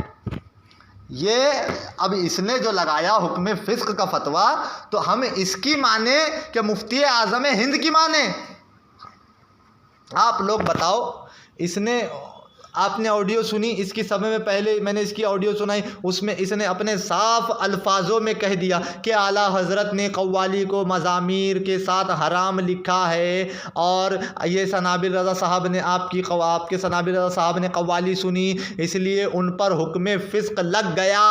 ये अब इसने जो लगाया हुक्म फ़िस्क़ का फतवा, तो हम इसकी माने कि मुफ्ती आज़म हिंद की माने? आप लोग बताओ। आपने ऑडियो सुनी, इसकी समय में पहले मैंने इसकी ऑडियो सुनाई, उसमें इसने अपने साफ अल्फाजों में कह दिया कि आला हज़रत ने कव्वाली को मज़ामीर के साथ हराम लिखा है, और ये सनाबिल रज़ा साहब ने आपके सनाबिल रज़ा साहब ने कव्वाली सुनी, इसलिए उन पर हुक्म फ़िस्क़ लग गया।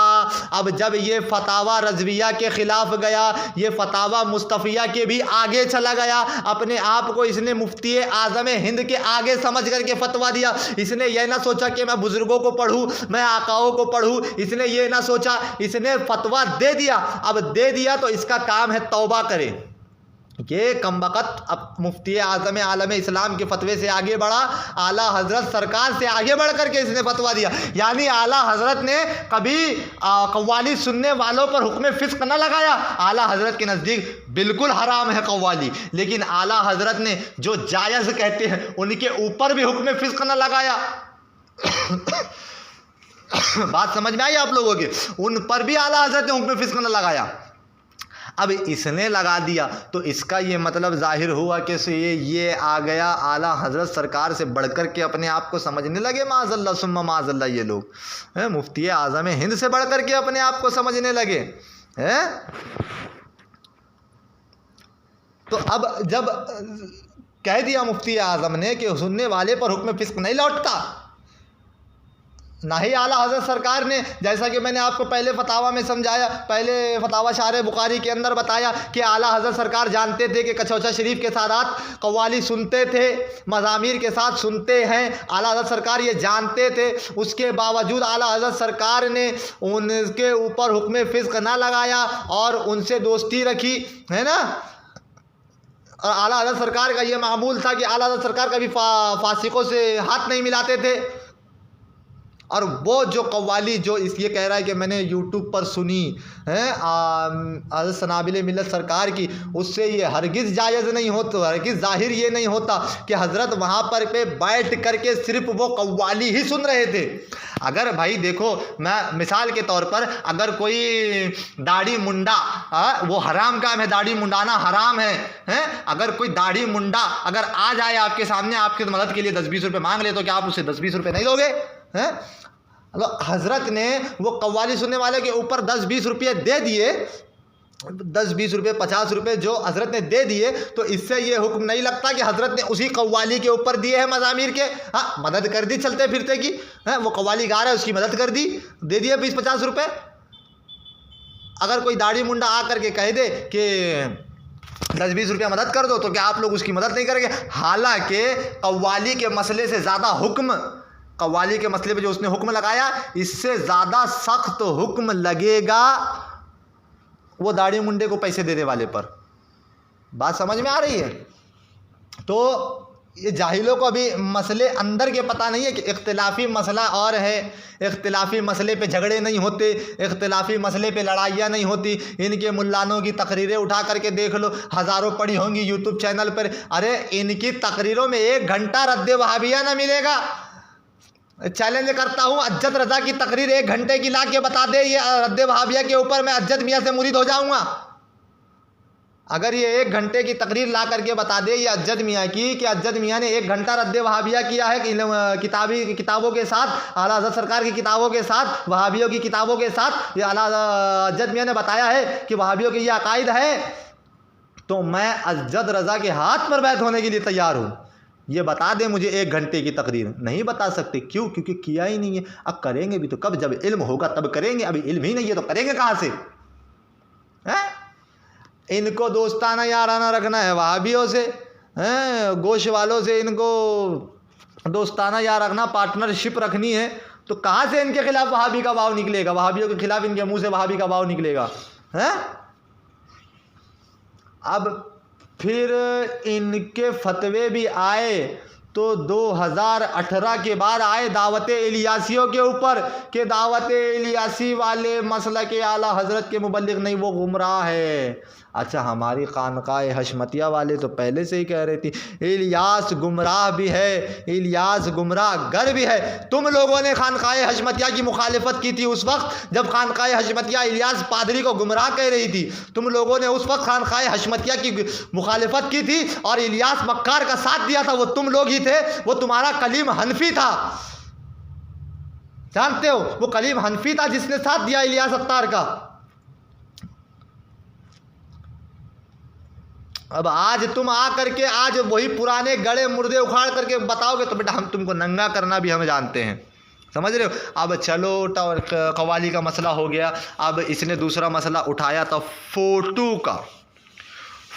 अब जब ये फतावा रज़विया के ख़िलाफ़ गया, ये फतावा मुस्तफ़िया के भी आगे चला गया, अपने आप को इसने मुफ्ती आज़म हिंद के आगे समझ करके फतवा दिया। इसने यह ना सोचा कि मैं बुजुर्गों को पढ़ूं, मैं आकाओं को पढ़ूं, इसने ये ना सोचा, इसने फतवा दे दिया। अब दे दिया तो इसका काम है तौबा करे। ये कमबख्त अब मुफ्ती आज़म आलम इस्लाम के फतवे से आगे बढ़ा, आला हज़रत सरकार से आगे बढ़ करके इसने फतवा दिया। यानी आला हज़रत ने कभी कव्वाली सुनने वालों पर हुक्म फ़िस्क़ न लगाया। आला हज़रत के नज़दीक बिल्कुल हराम है कव्वाली, लेकिन आला हज़रत ने जो जायज़ कहते हैं उनके ऊपर भी हुक्म फ़िस्क़ न लगाया। बात समझ में आई आप लोगों के? उन पर भी आला हज़रत ने हुक्म फ़िस्क़ न लगाया। अब इसने लगा दिया तो इसका ये मतलब ज़ाहिर हुआ कि ये आ गया आला हज़रत सरकार से बढ़कर के अपने आप को समझने लगे। माज़अल्लाह सुम्मा माज़अल्लाह, ये लोग मुफ्ती आज़म हिंद से बढ़कर के अपने आप को समझने लगे हैं। तो अब जब कह दिया मुफ्ती आज़म ने कि सुनने वाले पर हुक्म फ़िस्क़ नहीं लौटता, ना ही आला हज़रत सरकार ने, जैसा कि मैंने आपको पहले फतावा में समझाया, पहले फतावा शार बुखारी के अंदर बताया कि आला हज़रत सरकार जानते थे कि कचौचा शरीफ के साथ कव्वाली सुनते थे, मज़ामीर के साथ सुनते हैं, आला हज़रत सरकार ये जानते थे। उसके बावजूद आला हज़रत सरकार ने उनके ऊपर हुक्म फ़िस्क़ ना लगाया और उनसे दोस्ती रखी, है ना। और आला हज़रत सरकार का ये मामूल था कि आला हज़रत सरकार कभी फासिकों से हाथ नहीं मिलाते थे। और वो जो कव्वाली जो ये कह रहा है कि मैंने यूट्यूब पर सुनी है हज़रत सनाबिल मिल्लत सरकार की, उससे ये हरगिज़ जायज़ नहीं होता, हरगिज़ ज़ाहिर ये नहीं होता कि हज़रत वहाँ पर पे बैठ करके सिर्फ वो कव्वाली ही सुन रहे थे। अगर भाई देखो, मैं मिसाल के तौर पर, अगर कोई दाढ़ी मुंडा, वो हराम काम है, दाढ़ी मुंडाना हराम है, अगर कोई दाढ़ी मुंडा अगर आ जाए आपके सामने, आपकी मदद के लिए 10-20 रुपये मांग ले, तो क्या आप उसे 10-20 रुपये नहीं दोगे? हैं? हज़रत ने वो कव्वाली सुनने वाले के ऊपर 10-20 रुपये दे दिए, 10-20 रुपये 50 रुपये जो हज़रत ने दे दिए, तो इससे ये हुक्म नहीं लगता कि हज़रत ने उसी कव्वाली के ऊपर दिए हैं मज़ामीर के। हाँ, मदद कर दी चलते फिरते की, है वो कव्वाली गा रहा है उसकी मदद कर दी, दे दिए 20-50 रुपये। अगर कोई दाढ़ी मुंडा आ करके कह दे कि 10-20 रुपया मदद कर दो, तो क्या आप लोग उसकी मदद नहीं करेंगे? हालांकि कव्वाली के मसले से ज़्यादा हुक्म कव्वाली के मसले पे जो उसने हुक्म लगाया, इससे ज़्यादा सख्त हुक्म लगेगा वो दाढ़ी मुंडे को पैसे देने वाले पर। बात समझ में आ रही है? तो ये जाहिलों को अभी मसले अंदर के पता नहीं है कि इख्तिलाफी मसला और है, इख्तिलाफी मसले पे झगड़े नहीं होते, इख्तिलाफी मसले पे लड़ाइयाँ नहीं होती। इनके मुल्लानों की तकरीरें उठा करके देख लो, हज़ारों पड़ी होंगी यूट्यूब चैनल पर। अरे इनकी तकरीरों में 1 घंटा रद्द वहाबिया ना मिलेगा। चैलेंज करता हूँ, अज्जद रज़ा की तकरीर 1 घंटे की ला के बता दे ये रद्द वहाबिया के ऊपर, मैं अज्जद मियाँ से मुरीद हो जाऊँगा। अगर ये 1 घंटे की तकरीर ला करके बता दे ये अज्जद मियाँ की कि अज्जद मियाँ ने 1 घंटा रद्द वहाबिया किया है कि किताबों के साथ, आला हज़रत सरकार की किताबों के साथ, वहाबियों की किताबों के साथ, ये आला अज्जद मियाँ ने बताया है कि वहाबियों के ये अकायद है, तो मैं अज्जद रज़ा के हाथ पर बैठ होने के लिए तैयार हूँ। ये बता दे मुझे 1 घंटे की तकरीर। नहीं बता सकते, क्यों? क्योंकि किया ही नहीं है। अब करेंगे भी तो कब? जब इल्म होगा तब करेंगे। अभी इल्म ही नहीं है तो करेंगे कहाँ से? हैं? इनको दोस्ताना याराना रखना है वहाबियों से, हैं? गोश वालों से इनको दोस्ताना यार रखना, पार्टनरशिप रखनी है, तो कहाँ से इनके खिलाफ वहाबी का वाव निकलेगा? वहाबियों के खिलाफ इनके मुंह से वहाबी का वाव निकलेगा? हैं? अब फिर इनके फतवे भी आए तो 2018 के बाद आए दावत इलियासियों के ऊपर कि दावत इलियासी वाले मसला के आला हज़रत के मुबल्लिग नहीं, वो गुमराह है। अच्छा, हमारी खानकाए हशमतिया वाले तो पहले से ही कह रही थी इलियास गुमराह भी है, इलियास गुमराह गर भी है। तुम लोगों ने खानकाए हशमतिया की मुखालिफत की थी उस वक्त जब खानकाए हशमतिया इलियास पादरी को गुमराह कह रही थी। तुम लोगों ने उस वक्त खानकाए हशमतिया की मुखालिफत की थी और इलियास मक्कार का साथ दिया था, वो तुम लोग ही थे। वो तुम्हारा कलीम हनफी था, जानते हो? वो कलीम हनफी था जिसने साथ दिया इलियास अत्तार का। अब आज तुम आ करके आज वही पुराने गड़े मुर्दे उखाड़ करके बताओगे तो बेटा हम तुमको नंगा करना भी हम जानते हैं, समझ रहे हो? अब चलो कव्वाली का मसला हो गया। अब इसने दूसरा मसला उठाया था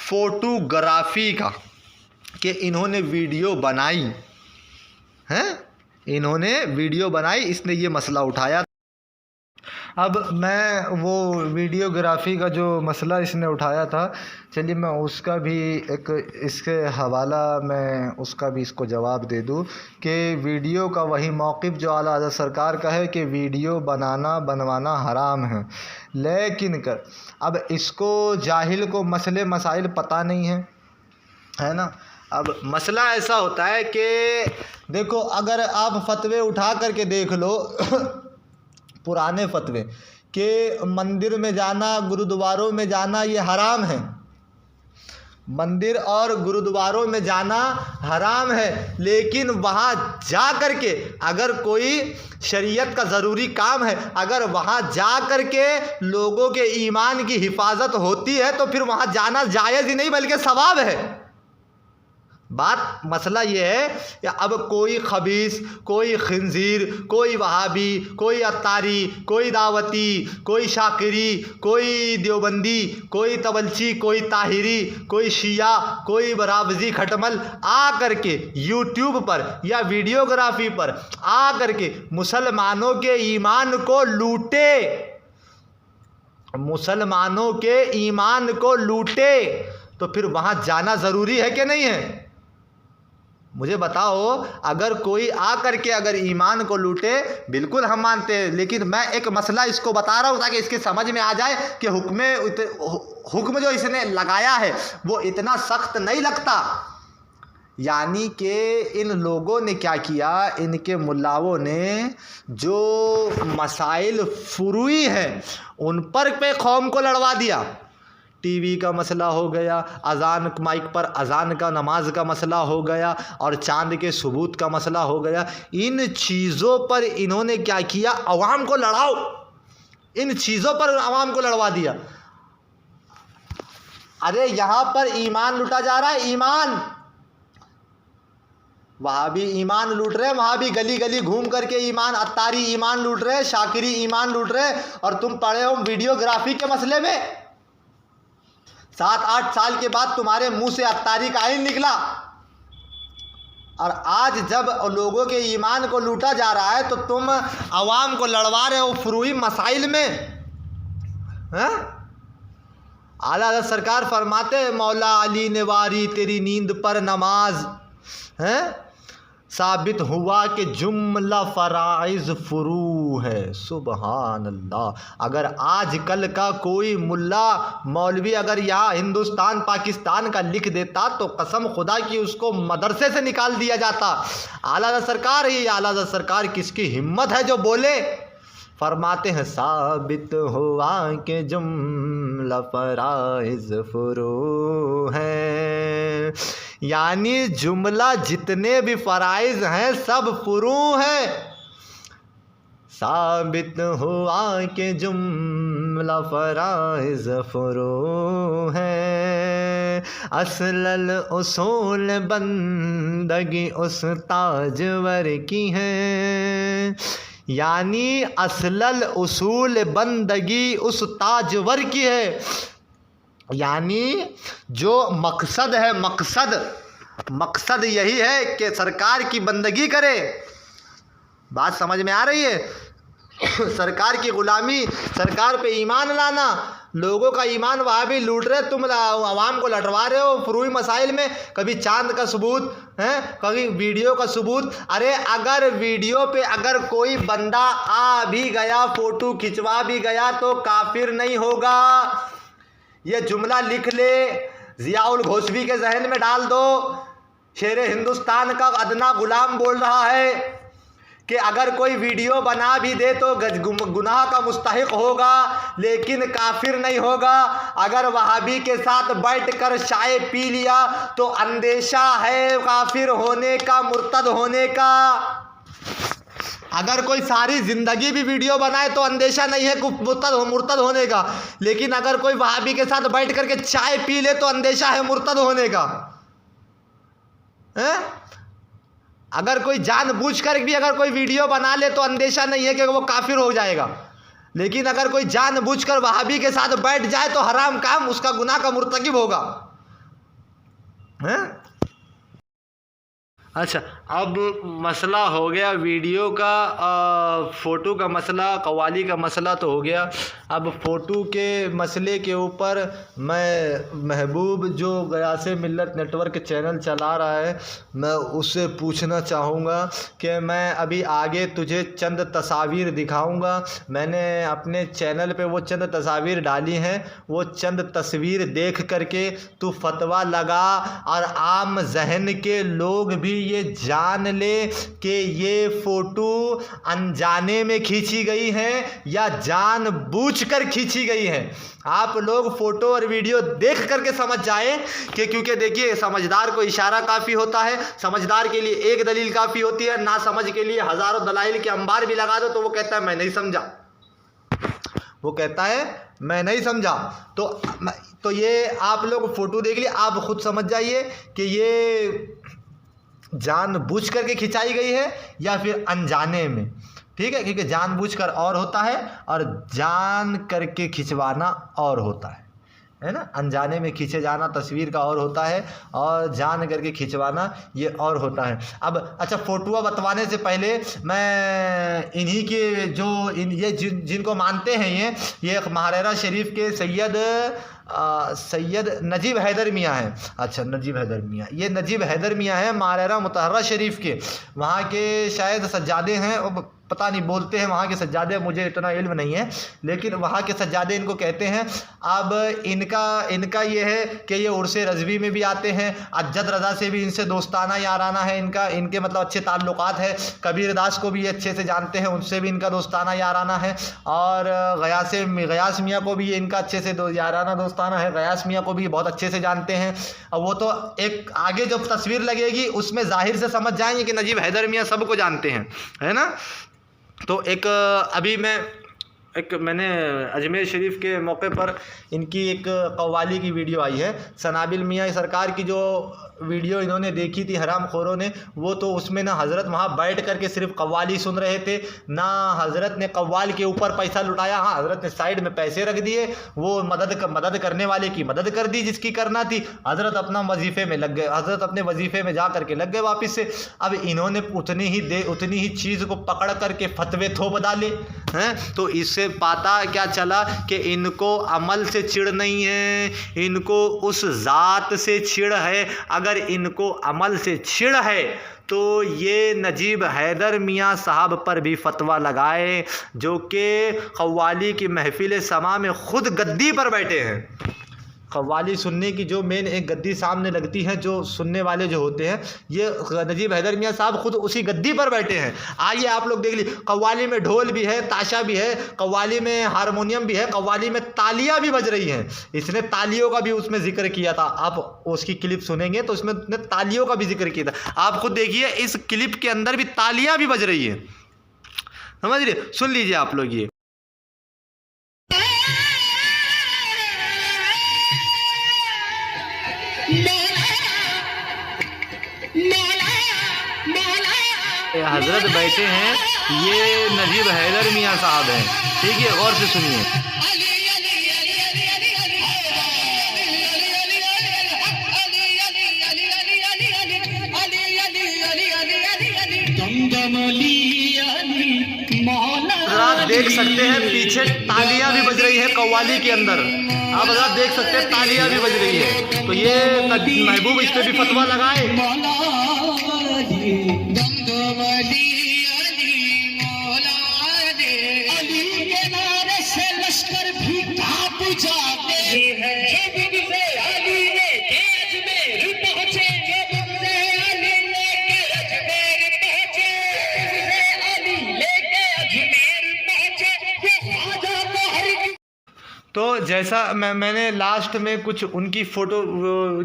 फोटोग्राफी का, कि इन्होंने वीडियो बनाई हैं, इन्होंने वीडियो बनाई, इसने ये मसला उठाया। अब मैं वो वीडियोग्राफी का जो मसला इसने उठाया था, चलिए मैं उसका भी एक इसके हवाला मैं उसका भी इसको जवाब दे दूँ कि वीडियो का वही मौक़िफ़ जो आला हज़रत सरकार का है कि वीडियो बनवाना हराम है, लेकिन अब इसको जाहिल को मसले मसाइल पता नहीं है ना। अब मसला ऐसा होता है कि देखो, अगर आप फतवे उठा करके देख लो पुराने फतवे कि मंदिर में जाना, गुरुद्वारों में जाना ये हराम है, मंदिर और गुरुद्वारों में जाना हराम है, लेकिन वहाँ जा कर के अगर कोई शरीयत का ज़रूरी काम है, अगर वहाँ जा कर के लोगों के ईमान की हिफाजत होती है तो फिर वहाँ जाना जायज़ ही नहीं बल्कि सवाब है। बात मसला ये है कि अब कोई खबीस, कोई खिंजीर, कोई वहाबी, कोई अत्तारी, कोई दावती, कोई शाकिरी, कोई देवबंदी, कोई तबलची, कोई ताहिरी, कोई शिया, कोई बराबजी खटमल आ करके यूट्यूब पर या वीडियोग्राफी पर आ करके मुसलमानों के ईमान को लूटे, मुसलमानों के ईमान को लूटे, तो फिर वहाँ जाना ज़रूरी है कि नहीं है? मुझे बताओ। अगर कोई आ करके अगर ईमान को लूटे, बिल्कुल हम मानते हैं, लेकिन मैं एक मसला इसको बता रहा हूँ ताकि इसके समझ में आ जाए कि हुक्म जो इसने लगाया है वो इतना सख्त नहीं लगता। यानी कि इन लोगों ने क्या किया, इनके मुल्लाओं ने जो मसाइल फुरूई हैं उन पर पे कौम को लड़वा दिया। टीवी का मसला हो गया, अज़ान माइक पर अज़ान का नमाज का मसला हो गया, और चांद के सबूत का मसला हो गया। इन चीज़ों पर इन्होंने क्या किया, अवाम को लड़ाओ, इन चीज़ों पर अवाम को लड़वा दिया। अरे यहाँ पर ईमान लूटा जा रहा है, ईमान, वहाँ भी ईमान लूट रहे हैं, वहाँ भी गली गली घूम करके ईमान, अत्तारी ईमान लूट रहे हैं, शाकिरी ईमान लूट रहे हैं, और तुम पढ़े हो वीडियोग्राफी के मसले में। 7-8 साल के बाद तुम्हारे मुंह से अत्तारी का आइन निकला, और आज जब लोगों के ईमान को लूटा जा रहा है तो तुम अवाम को लड़वा रहे हो फुरूई मसाइल में, हैं? आला हज़रत सरकार फरमाते मौला अली ने वारी तेरी नींद पर नमाज, हैं? साबित हुआ कि जुमला फ़राइज़ फ़ुरू है। सुबहान अल्लाह। अगर आज कल का कोई मुल्ला मौलवी अगर यहाँ हिंदुस्तान पाकिस्तान का लिख देता तो कसम खुदा की उसको मदरसे से निकाल दिया जाता। आला सरकार ही आला सरकार किसकी हिम्मत है जो बोले। फरमाते हैं साबित हुआ कि जुमला फ़राइज़ फ़ुरू है, यानी जुमला जितने भी फ़राइज़ हैं सब फ़ुरू हैं। साबित हुआ कि जुमला फ़राइज़ फ़ुरू है, असलल उसूल बंदगी उस ताजवर की है, यानी असलल उसूल बंदगी उस ताजवर की है। यानी जो मकसद है, मकसद यही है कि सरकार की बंदगी करे। बात समझ में आ रही है? सरकार की ग़ुलामी, सरकार पे ईमान लाना। लोगों का ईमान वहाँ भी लूट रहे, तुम आवाम को लटवा रहे हो फुरूई मसाइल में। कभी चांद का सबूत है, कभी वीडियो का सबूत। अरे अगर वीडियो पे अगर कोई बंदा आ भी गया, फ़ोटो खिंचवा भी गया तो काफिर नहीं होगा। ये जुमला लिख ले, ज़ियाउल घोसवी के जहन में डाल दो। शेरे हिंदुस्तान का अदना गुलाम बोल रहा है कि अगर कोई वीडियो बना भी दे तो गुनाह का मुस्तहिक होगा लेकिन काफिर नहीं होगा। अगर वहाबी के साथ बैठकर चाय पी लिया तो अंदेशा है काफिर होने का, मुर्तद होने का। अगर कोई सारी ज़िंदगी भी वीडियो बनाए तो अंदेशा नहीं है मुर्तद होने का, लेकिन अगर कोई वहाबी के साथ बैठ करके चाय पी ले तो अंदेशा है मुर्तद होने का, है? अगर कोई जानबूझकर भी अगर कोई वीडियो बना ले तो अंदेशा नहीं है कि वो काफिर हो जाएगा, लेकिन अगर कोई जानबूझकर वहाबी के साथ बैठ जाए तो हराम काम, उसका गुनाह का मुर्तकिब होगा, हैं? अच्छा, अब मसला हो गया वीडियो का, फ़ोटो का मसला, कव्वाली का मसला तो हो गया। अब फ़ोटो के मसले के ऊपर मैं महबूब जो गयासे मिल्लत नेटवर्क चैनल चला रहा है, मैं उससे पूछना चाहूँगा कि मैं अभी आगे तुझे चंद तस्वीर दिखाऊँगा। मैंने अपने चैनल पे वो चंद तस्वीर डाली हैं, वो चंद तस्वीर देख करके तू फतवा लगा और आम जहन के लोग भी ये जान ले कि ये फ़ोटो अनजाने में खींची गई है या जानबूझकर खींची गई है। आप लोग फ़ोटो और वीडियो देख करके समझ जाएं कि, क्योंकि देखिए समझदार को इशारा काफ़ी होता है, समझदार के लिए एक दलील काफ़ी होती है, ना समझ के लिए हज़ारों दलाइल के अंबार भी लगा दो तो वो कहता है मैं नहीं समझा, वो कहता है मैं नहीं समझा। तो ये आप लोग फ़ोटो देख लिए, आप खुद समझ जाइए कि ये जानबूझ करके खिंचाई गई है या फिर अनजाने में, ठीक है? क्योंकि जानबूझकर और होता है और जान करके खिंचवाना और होता है ना? अनजाने में खींचे जाना तस्वीर का और होता है और जान करके खिंचवाना ये और होता है। अब अच्छा, फ़ोटो बतवाने से पहले मैं इन्हीं के जो ये जिनको मानते हैं ये महारेरा शरीफ के सैयद नजीब हैदर मियाँ हैं। अच्छा, नजीब हैदर मियाँ, ये नजीब हैदर मियाँ हैं महारेरा मुतहर्रा शरीफ के, वहाँ के शायद सज्जादे हैं, पता नहीं बोलते हैं वहाँ के सज्जादे, मुझे इतना इल्म नहीं है, लेकिन वहाँ के सज्जादे इनको कहते हैं। अब इनका ये है कि ये उर्स रज़वी में भी आते हैं, अज्जद रज़ा से भी इनसे दोस्ताना याराना है इनके मतलब अच्छे ताल्लुकात है। कबीर दास को भी ये अच्छे से जानते हैं, उनसे भी इनका दोस्ताना याराना है। और गयास मियाँ को भी इनका अच्छे से याराना दोस्ताना है, गयास मियाँ को भी बहुत अच्छे से जानते हैं। और वो तो एक आगे जब तस्वीर लगेगी उसमें ज़ाहिर से समझ जाएंगे कि नजीब हैदर मियाँ सबको जानते हैं, है ना? तो एक अभी मैं एक मैंने अजमेर शरीफ के मौके पर इनकी एक कव्वाली की वीडियो आई है। सनाबिल मियाँ सरकार की जो वीडियो इन्होंने देखी थी हरामखोरों ने, वो तो उसमें ना हज़रत वहाँ बैठ करके सिर्फ कव्वाली सुन रहे थे, ना हज़रत ने कव्वाल के ऊपर पैसा लुटाया। हाँ, हज़रत ने साइड में पैसे रख दिए, वो मदद करने वाले की मदद कर दी जिसकी करना थी। हज़रत अपना वजीफ़े में लग गए, हज़रत अपने वजीफ़े में जा करके लग गए वापस से। अब इन्होंने उतनी ही चीज़ को पकड़ करके फतवे थोप डाले हैं। तो इससे पता क्या चला कि इनको अमल से चिढ़ नहीं है, इनको उस ज़ात से चिढ़ है। अगर इनको अमल से चिढ़ है तो ये नजीब हैदर मियाँ साहब पर भी फतवा लगाए, जो कि कव्वाली की महफिल समा में खुद गद्दी पर बैठे हैं। कव्वाली सुनने की जो मेन एक गद्दी सामने लगती है, जो सुनने वाले जो होते हैं, ये नजीब हैदर मियाँ साहब खुद उसी गद्दी पर बैठे हैं। आइए आप लोग देख लीजिए, कव्वाली में ढोल भी है, ताशा भी है, कव्वाली में हारमोनियम भी है, कव्वाली में तालियां भी बज रही हैं। इसने तालियों का भी उसमें जिक्र किया था, आप उसकी क्लिप सुनेंगे तो उसमें तालियों का भी जिक्र किया था। आप खुद देखिए, इस क्लिप के अंदर भी तालियां भी बज रही है, समझ रहे? सुन लीजिए आप लोग ये। हजरत बैठे हैं, ये नजीब हैदर मियाँ साहब हैं, ठीक है, गौर से सुनिए। आप देख सकते हैं पीछे तालियां भी बज रही है कव्वाली के अंदर, आप देख सकते हैं तालियां भी बज रही है। तो ये महबूब इस पे भी फतवा लगाए। तो जैसा मैंने लास्ट में कुछ उनकी फ़ोटो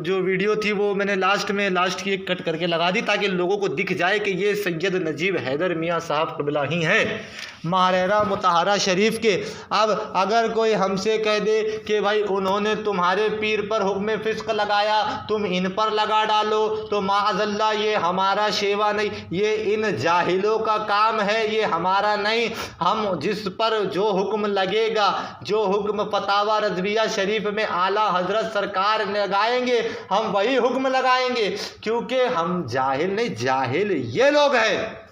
जो वीडियो थी वो मैंने लास्ट की एक कट करके लगा दी, ताकि लोगों को दिख जाए कि ये सैयद नजीब हैदर मियाँ साहब क़िबला ही हैं, महरेरा मुतहरा शरीफ के। अब अगर कोई हमसे कह दे कि भाई उन्होंने तुम्हारे पीर पर हुक्म फ़िस्क़ लगाया, तुम इन पर लगा डालो, तो माअज़ल्लाह ये हमारा शेवा नहीं, ये इन जाहिलों का काम है, ये हमारा नहीं। हम जिस पर जो हुक्म लगेगा, जो हुक्म फतावा रज़विया शरीफ में आला हज़रत सरकार लगाएंगे, हम वही हुक्म लगाएंगे, क्योंकि हम जाहिल नहीं, जाहिल ये लोग हैं,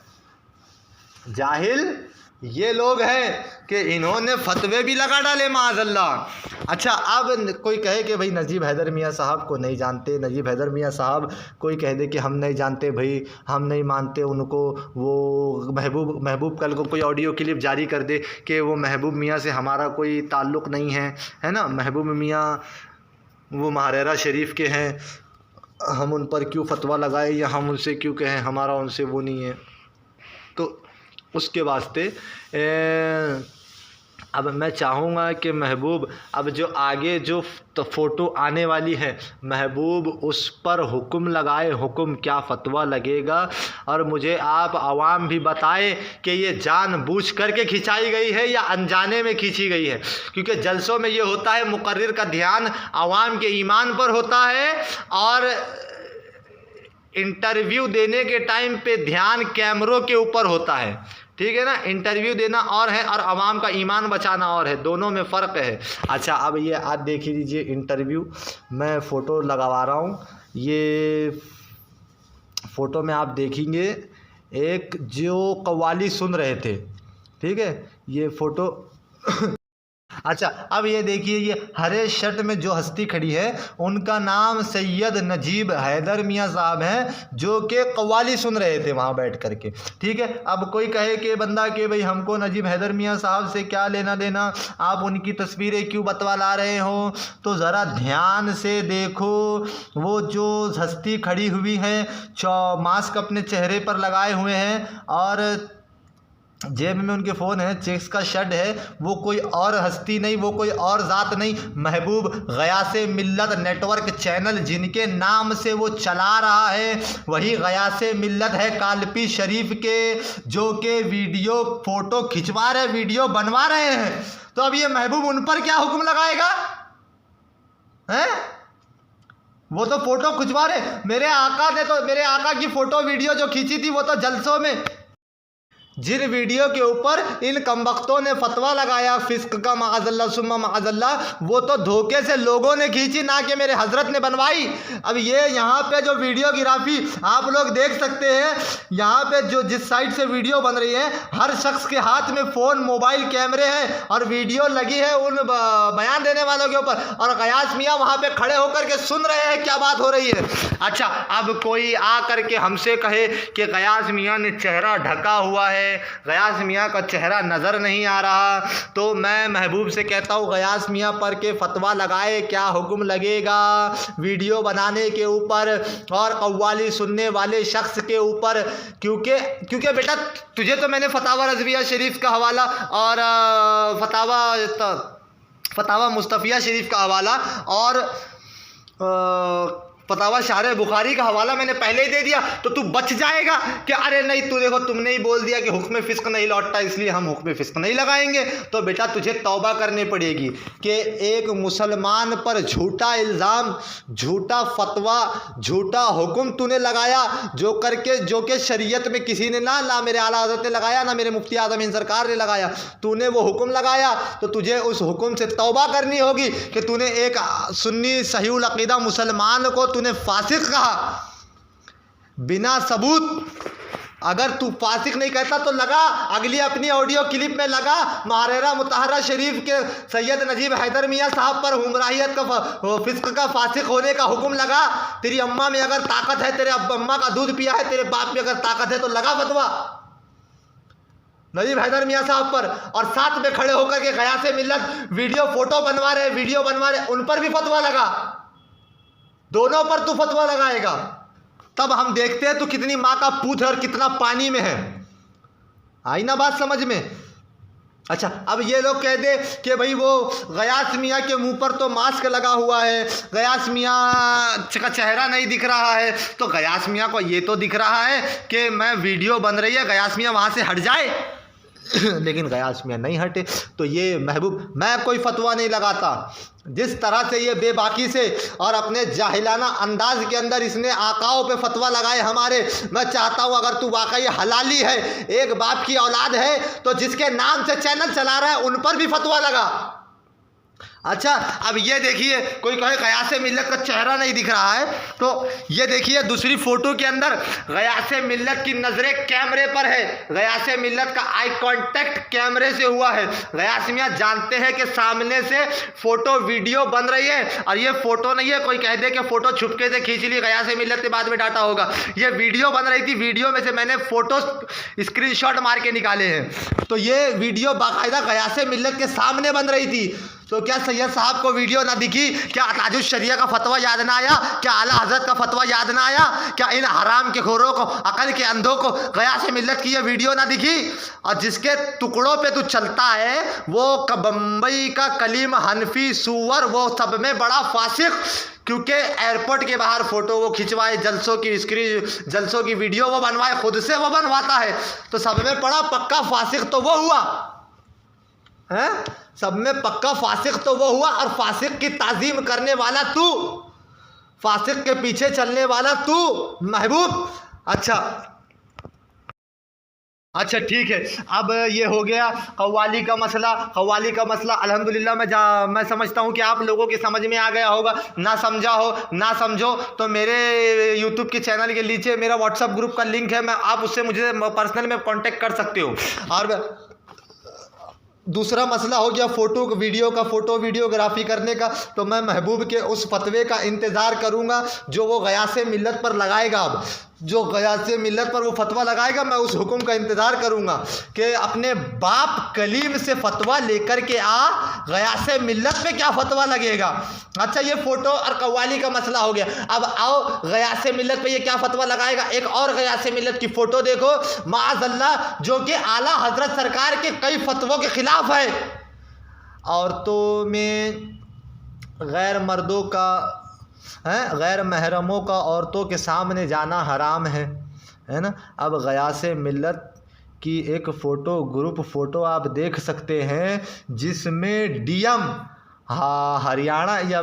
जाहिल ये लोग हैं कि इन्होंने फतवे भी लगा डाले माअज़ल्लाह। अच्छा, अब कोई कहे कि भाई नजीब हैदर मियाँ साहब को नहीं जानते, नजीब हैदर मियाँ साहब, कोई कह दे कि हम नहीं जानते भाई, हम नहीं मानते उनको, वो महबूब कल को कोई ऑडियो क्लिप जारी कर दे कि वो महबूब मियाँ से हमारा कोई ताल्लुक़ नहीं है, है ना, महबूब मियाँ वो महरेरा शरीफ के हैं, हम उन पर क्यों फतवा लगाए या हम उनसे क्यों कहें, हमारा उनसे वो नहीं है। तो उसके वास्ते अब मैं चाहूँगा कि महबूब, अब जो आगे जो फ़ोटो आने वाली है, महबूब उस पर हुक्म लगाए, हुक्म क्या फ़तवा लगेगा, और मुझे आप आवाम भी बताएं कि ये जानबूझ करके खिंचाई गई है या अनजाने में खींची गई है। क्योंकि जलसों में ये होता है, मुकर्रिर का ध्यान आवाम के ईमान पर होता है, और इंटरव्यू देने के टाइम पे ध्यान कैमरों के ऊपर होता है, ठीक है ना। इंटरव्यू देना और है और आवाम का ईमान बचाना और है, दोनों में फ़र्क है। अच्छा, अब ये आप देख लीजिए इंटरव्यू, मैं फ़ोटो लगवा रहा हूँ, ये फ़ोटो में आप देखेंगे एक जो कव्वाली सुन रहे थे, ठीक है, ये फ़ोटो अच्छा, अब ये देखिए, ये हरे शर्ट में जो हस्ती खड़ी है, उनका नाम सैयद नजीब हैदर मियाँ साहब हैं, जो कि कव्वाली सुन रहे थे वहाँ बैठ करके, ठीक है। अब कोई कहे कि बंदा कि भाई हमको नजीब हैदर मियाँ साहब से क्या लेना देना, आप उनकी तस्वीरें क्यों बतवा ला रहे हो, तो ज़रा ध्यान से देखो, वो जो हस्ती खड़ी हुई है, मास्क अपने चेहरे पर लगाए हुए हैं, और जेब में उनके फ़ोन है, चेक्स का शर्ट है, वो कोई और हस्ती नहीं, वो कोई और ज़ात नहीं, महबूब गयासे मिल्लत नेटवर्क चैनल जिनके नाम से वो चला रहा है वही गयासे मिल्लत है कालपी शरीफ के, जो कि वीडियो फ़ोटो खिंचवा रहे, वीडियो बनवा रहे हैं। तो अब ये महबूब उन पर क्या हुक्म लगाएगा हैं? वो तो फ़ोटो खिंचवा रहे, मेरे आका ने तो मेरे आका की फ़ोटो वीडियो जो खींची थी वो तो जलसों में, जिन वीडियो के ऊपर इन कमबख्तों ने फतवा लगाया फिस्क का माअज़ल्लाह सुम्मा माअज़ल्लाह, वो तो धोखे से लोगों ने खींची, ना कि मेरे हज़रत ने बनवाई। अब ये यहाँ पे जो वीडियोग्राफी आप लोग देख सकते हैं, यहाँ पे जो जिस साइड से वीडियो बन रही है, हर शख्स के हाथ में फ़ोन मोबाइल कैमरे हैं और वीडियो लगी है उन बयान देने वालों के ऊपर, और गयास मियाँ वहाँ पर खड़े होकर के सुन रहे हैं क्या बात हो रही है। अच्छा, अब कोई आ करके हमसे कहे कि गयास मियाँ ने चेहरा ढका हुआ है, गयास मियाँ का चेहरा नज़र नहीं आ रहा, तो मैं महबूब से कहता हूँ गयास मियाँ पर के फतवा लगाए, क्या हुक्म लगेगा वीडियो बनाने के ऊपर और कव्वाली सुनने वाले शख्स के ऊपर। क्योंकि बेटा तुझे तो मैंने फतावा रज़विया शरीफ का हवाला और फतावा मुस्तफ़िया शरीफ का हवाला और फतावा शारे बुखारी का हवाला मैंने पहले ही दे दिया, तो तू बच जाएगा कि अरे नहीं तू देखो तुमने ही बोल दिया कि हुक्म फिस्क नहीं लौटता इसलिए हम हुक्म फिस्क नहीं लगाएंगे। तो बेटा तुझे तौबा करनी पड़ेगी कि एक मुसलमान पर झूठा इल्ज़ाम, झूठा फतवा, झूठा हुक्म तूने लगाया, जो कि शरीयत में किसी ने ना मेरे आला हज़रत ने लगाया, ना मेरे मुफ्ती आज़म इन सरकार ने लगाया, तूने वो हुक्म लगाया, तो तुझे उस हुक्म से तौबा करनी होगी कि तूने एक सुन्नी सहीउल अक़ीदा मुसलमान को तूने फासिक कहा बिना सबूत। अगर तू फासिक नहीं कहता तो लगा अगली अपनी ऑडियो क्लिप में लगा महारेरा मुतहरा शरीफ के सैयद नजीब हैदर मियाँ साहब पर हुमराहियत का फिस्क का फासिक होने का हुक्म लगा। तेरी अम्मा में अगर ताकत है, तेरे अम्मा का दूध पिया है, तेरे बाप में अगर ताकत है तो लगा फतवा नजीब हैदर मियाँ साहब पर, और साथ में खड़े होकर के गयासे मिल्लत वीडियो फोटो बनवा रहे उन पर भी फतवा लगा। दोनों पर तू फतवा लगाएगा तब हम देखते हैं तू कितनी माँ का पूत है और कितना पानी में है। आई ना बात समझ में। अच्छा, अब ये लोग कह दे कि भाई वो गयास मियाँ के मुंह पर तो मास्क लगा हुआ है, गयास मियाँ का चेहरा नहीं दिख रहा है, तो गयास मियाँ को ये तो दिख रहा है कि मैं वीडियो बन रही है, गयास मियाँ वहाँ से हट जाए लेकिन गयास मियाँ नहीं हटे। तो ये महबूब, मैं कोई फतवा नहीं लगाता, जिस तरह से ये बेबाकी से और अपने जाहिलाना अंदाज के अंदर इसने आकाओं पे फतवा लगाए हमारे, मैं चाहता हूँ अगर तू वाकई हलाली है, एक बाप की औलाद है, तो जिसके नाम से चैनल चला रहा है उन पर भी फतवा लगा। अच्छा, अब ये देखिए कोई कहे गयासे मिल्लत का चेहरा नहीं दिख रहा है, तो ये देखिए दूसरी फोटो के अंदर गयासे मिल्लत की नज़रें कैमरे पर है, गयासे मिल्लत का आई कांटेक्ट कैमरे से हुआ है। गयास मियाँ जानते हैं कि सामने से फोटो वीडियो बन रही है, और ये फोटो नहीं है कोई कह दे कि फोटो छुपके से खींच ली, गयासे मिल्लत के बाद में डाटा होगा। ये वीडियो बन रही थी, वीडियो में से मैंने फोटो स्क्रीनशॉट मार के निकाले हैं। तो ये वीडियो बाकायदा गयासे मिल्लत के सामने बन रही थी। तो क्या सैयद साहब को वीडियो ना दिखी? क्या ताजुश शरिया का फतवा याद ना आया? क्या आला हजरत का फतवा याद ना आया? क्या इन हराम के खोरों को, अकल के अंधों को गयासे मिल्लत की ये वीडियो ना दिखी? और जिसके टुकड़ों पे तू चलता है वो बम्बई का कलीम हनफी सूअर, वो सब में बड़ा फासिक, क्योंकि एयरपोर्ट के बाहर फोटो वो खिंचवाए, जलसों की वीडियो वो बनवाए, खुद से वो बनवाता है, तो सब में बड़ा पक्का फासिक तो वो हुआ है, सब में पक्का फासिक तो वो हुआ। और फासिक की ताजीम करने वाला तू, फासिक के पीछे चलने वाला तू महबूब। अच्छा ठीक है, अब ये हो गया कव्वाली का मसला। कव्वाली का मसला अल्हम्दुलिल्लाह मैं समझता हूँ कि आप लोगों की समझ में आ गया होगा। ना समझा हो, ना समझो तो मेरे यूट्यूब के चैनल के नीचे मेरा व्हाट्सअप ग्रुप का लिंक है, आप उससे मुझे पर्सनल में कांटेक्ट कर सकते हो। और दूसरा मसला हो गया फ़ोटो वीडियोग्राफी करने का, तो मैं महबूब के उस फतवे का इंतज़ार करूँगा जो वो गयासे मिल्लत पर लगाएगा। अब जो गयासे मिल्लत पर वो फतवा लगाएगा, मैं उस हुक्म का इंतज़ार करूँगा कि अपने बाप कलीम से फतवा लेकर के आ, गयासे मिल्लत पे क्या फतवा लगेगा। अच्छा, ये फ़ोटो और कव्वाली का मसला हो गया। अब आओ गयासे मिल्लत पे ये क्या फतवा लगाएगा। एक और गयासे मिल्लत की फ़ोटो देखो, माअज़ल्लाह, जो कि आला हज़रत सरकार के कई फतवों के ख़िलाफ़ है। औरतों में गैर मर्दों का गैर महरमों का औरतों के सामने जाना हराम है ना। अब गयासे मिल्लत की एक फ़ोटो, ग्रुप फ़ोटो आप देख सकते हैं, जिसमें डीएम हरियाणा या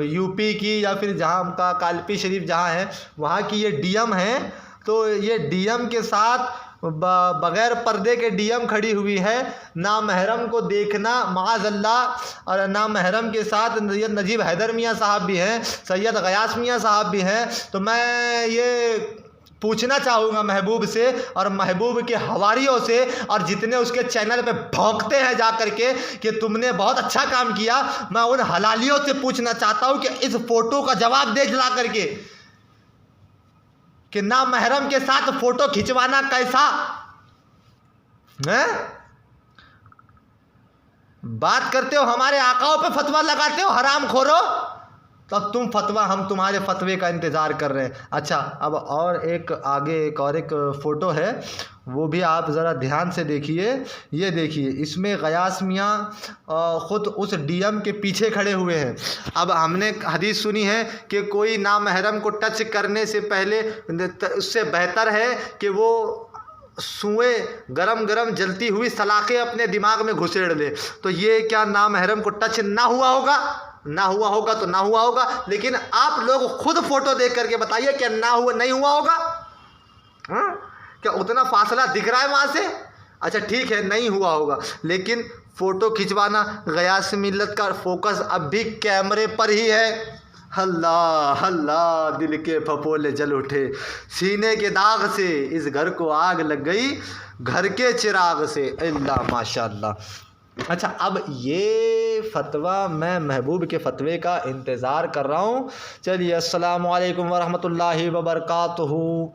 यूपी की या फिर जहाँ उनका कालपी शरीफ जहाँ है वहाँ की ये डीएम है। तो ये डीएम के साथ बग़ैर पर्दे के डीएम खड़ी हुई है। ना महरम को देखना माअज़ल्लाह, और ना महरम के साथ सैयद नजीब हैदर मियाँ साहब भी हैं, सैयद गयास मियाँ साहब भी हैं। तो मैं ये पूछना चाहूँगा महबूब से और महबूब के हवारियों से और जितने उसके चैनल पे भौंकते हैं जा कर के कि तुमने बहुत अच्छा काम किया, मैं उन हलालियों से पूछना चाहता हूँ कि इस फ़ोटो का जवाब दे ला करके कि ना महरम के साथ फ़ोटो खिंचवाना कैसा है। बात करते हो हमारे आकाओं पे फतवा लगाते हो, हराम खोरो। तब तुम फतवा, हम तुम्हारे फतवे का इंतज़ार कर रहे हैं। अच्छा, अब और एक आगे एक फ़ोटो है, वो भी आप ज़रा ध्यान से देखिए। ये देखिए, इसमें गयास मियाँ ख़ुद उस डीएम के पीछे खड़े हुए हैं। अब हमने हदीस सुनी है कि कोई नामहरम को टच करने से पहले उससे बेहतर है कि वो सुए गरम गरम जलती हुई सलाखें अपने दिमाग में घुसेड़ ले। तो ये क्या नामहरम को टच ना हुआ होगा? ना हुआ होगा तो ना हुआ होगा, लेकिन आप लोग खुद फ़ोटो देख करके बताइए क्या ना हुआ नहीं हुआ होगा? क्या उतना फासला दिख रहा है वहाँ से? अच्छा ठीक है, नहीं हुआ होगा, लेकिन फ़ोटो खिंचवाना, गयास मिल्लत का फोकस अब भी कैमरे पर ही है। अल्लाह अल्लाह, दिल के फपोले जल उठे, सीने के दाग से इस घर को आग लग गई, घर के चिराग से। अल्लाह माशाअल्लाह। अच्छा, अब ये फ़तवा मैं महबूब के फ़तवे का इंतज़ार कर रहा हूँ। चलिए, अस्सलामु अलैकुम वरहमतुल्लाहि वबरकातुहू।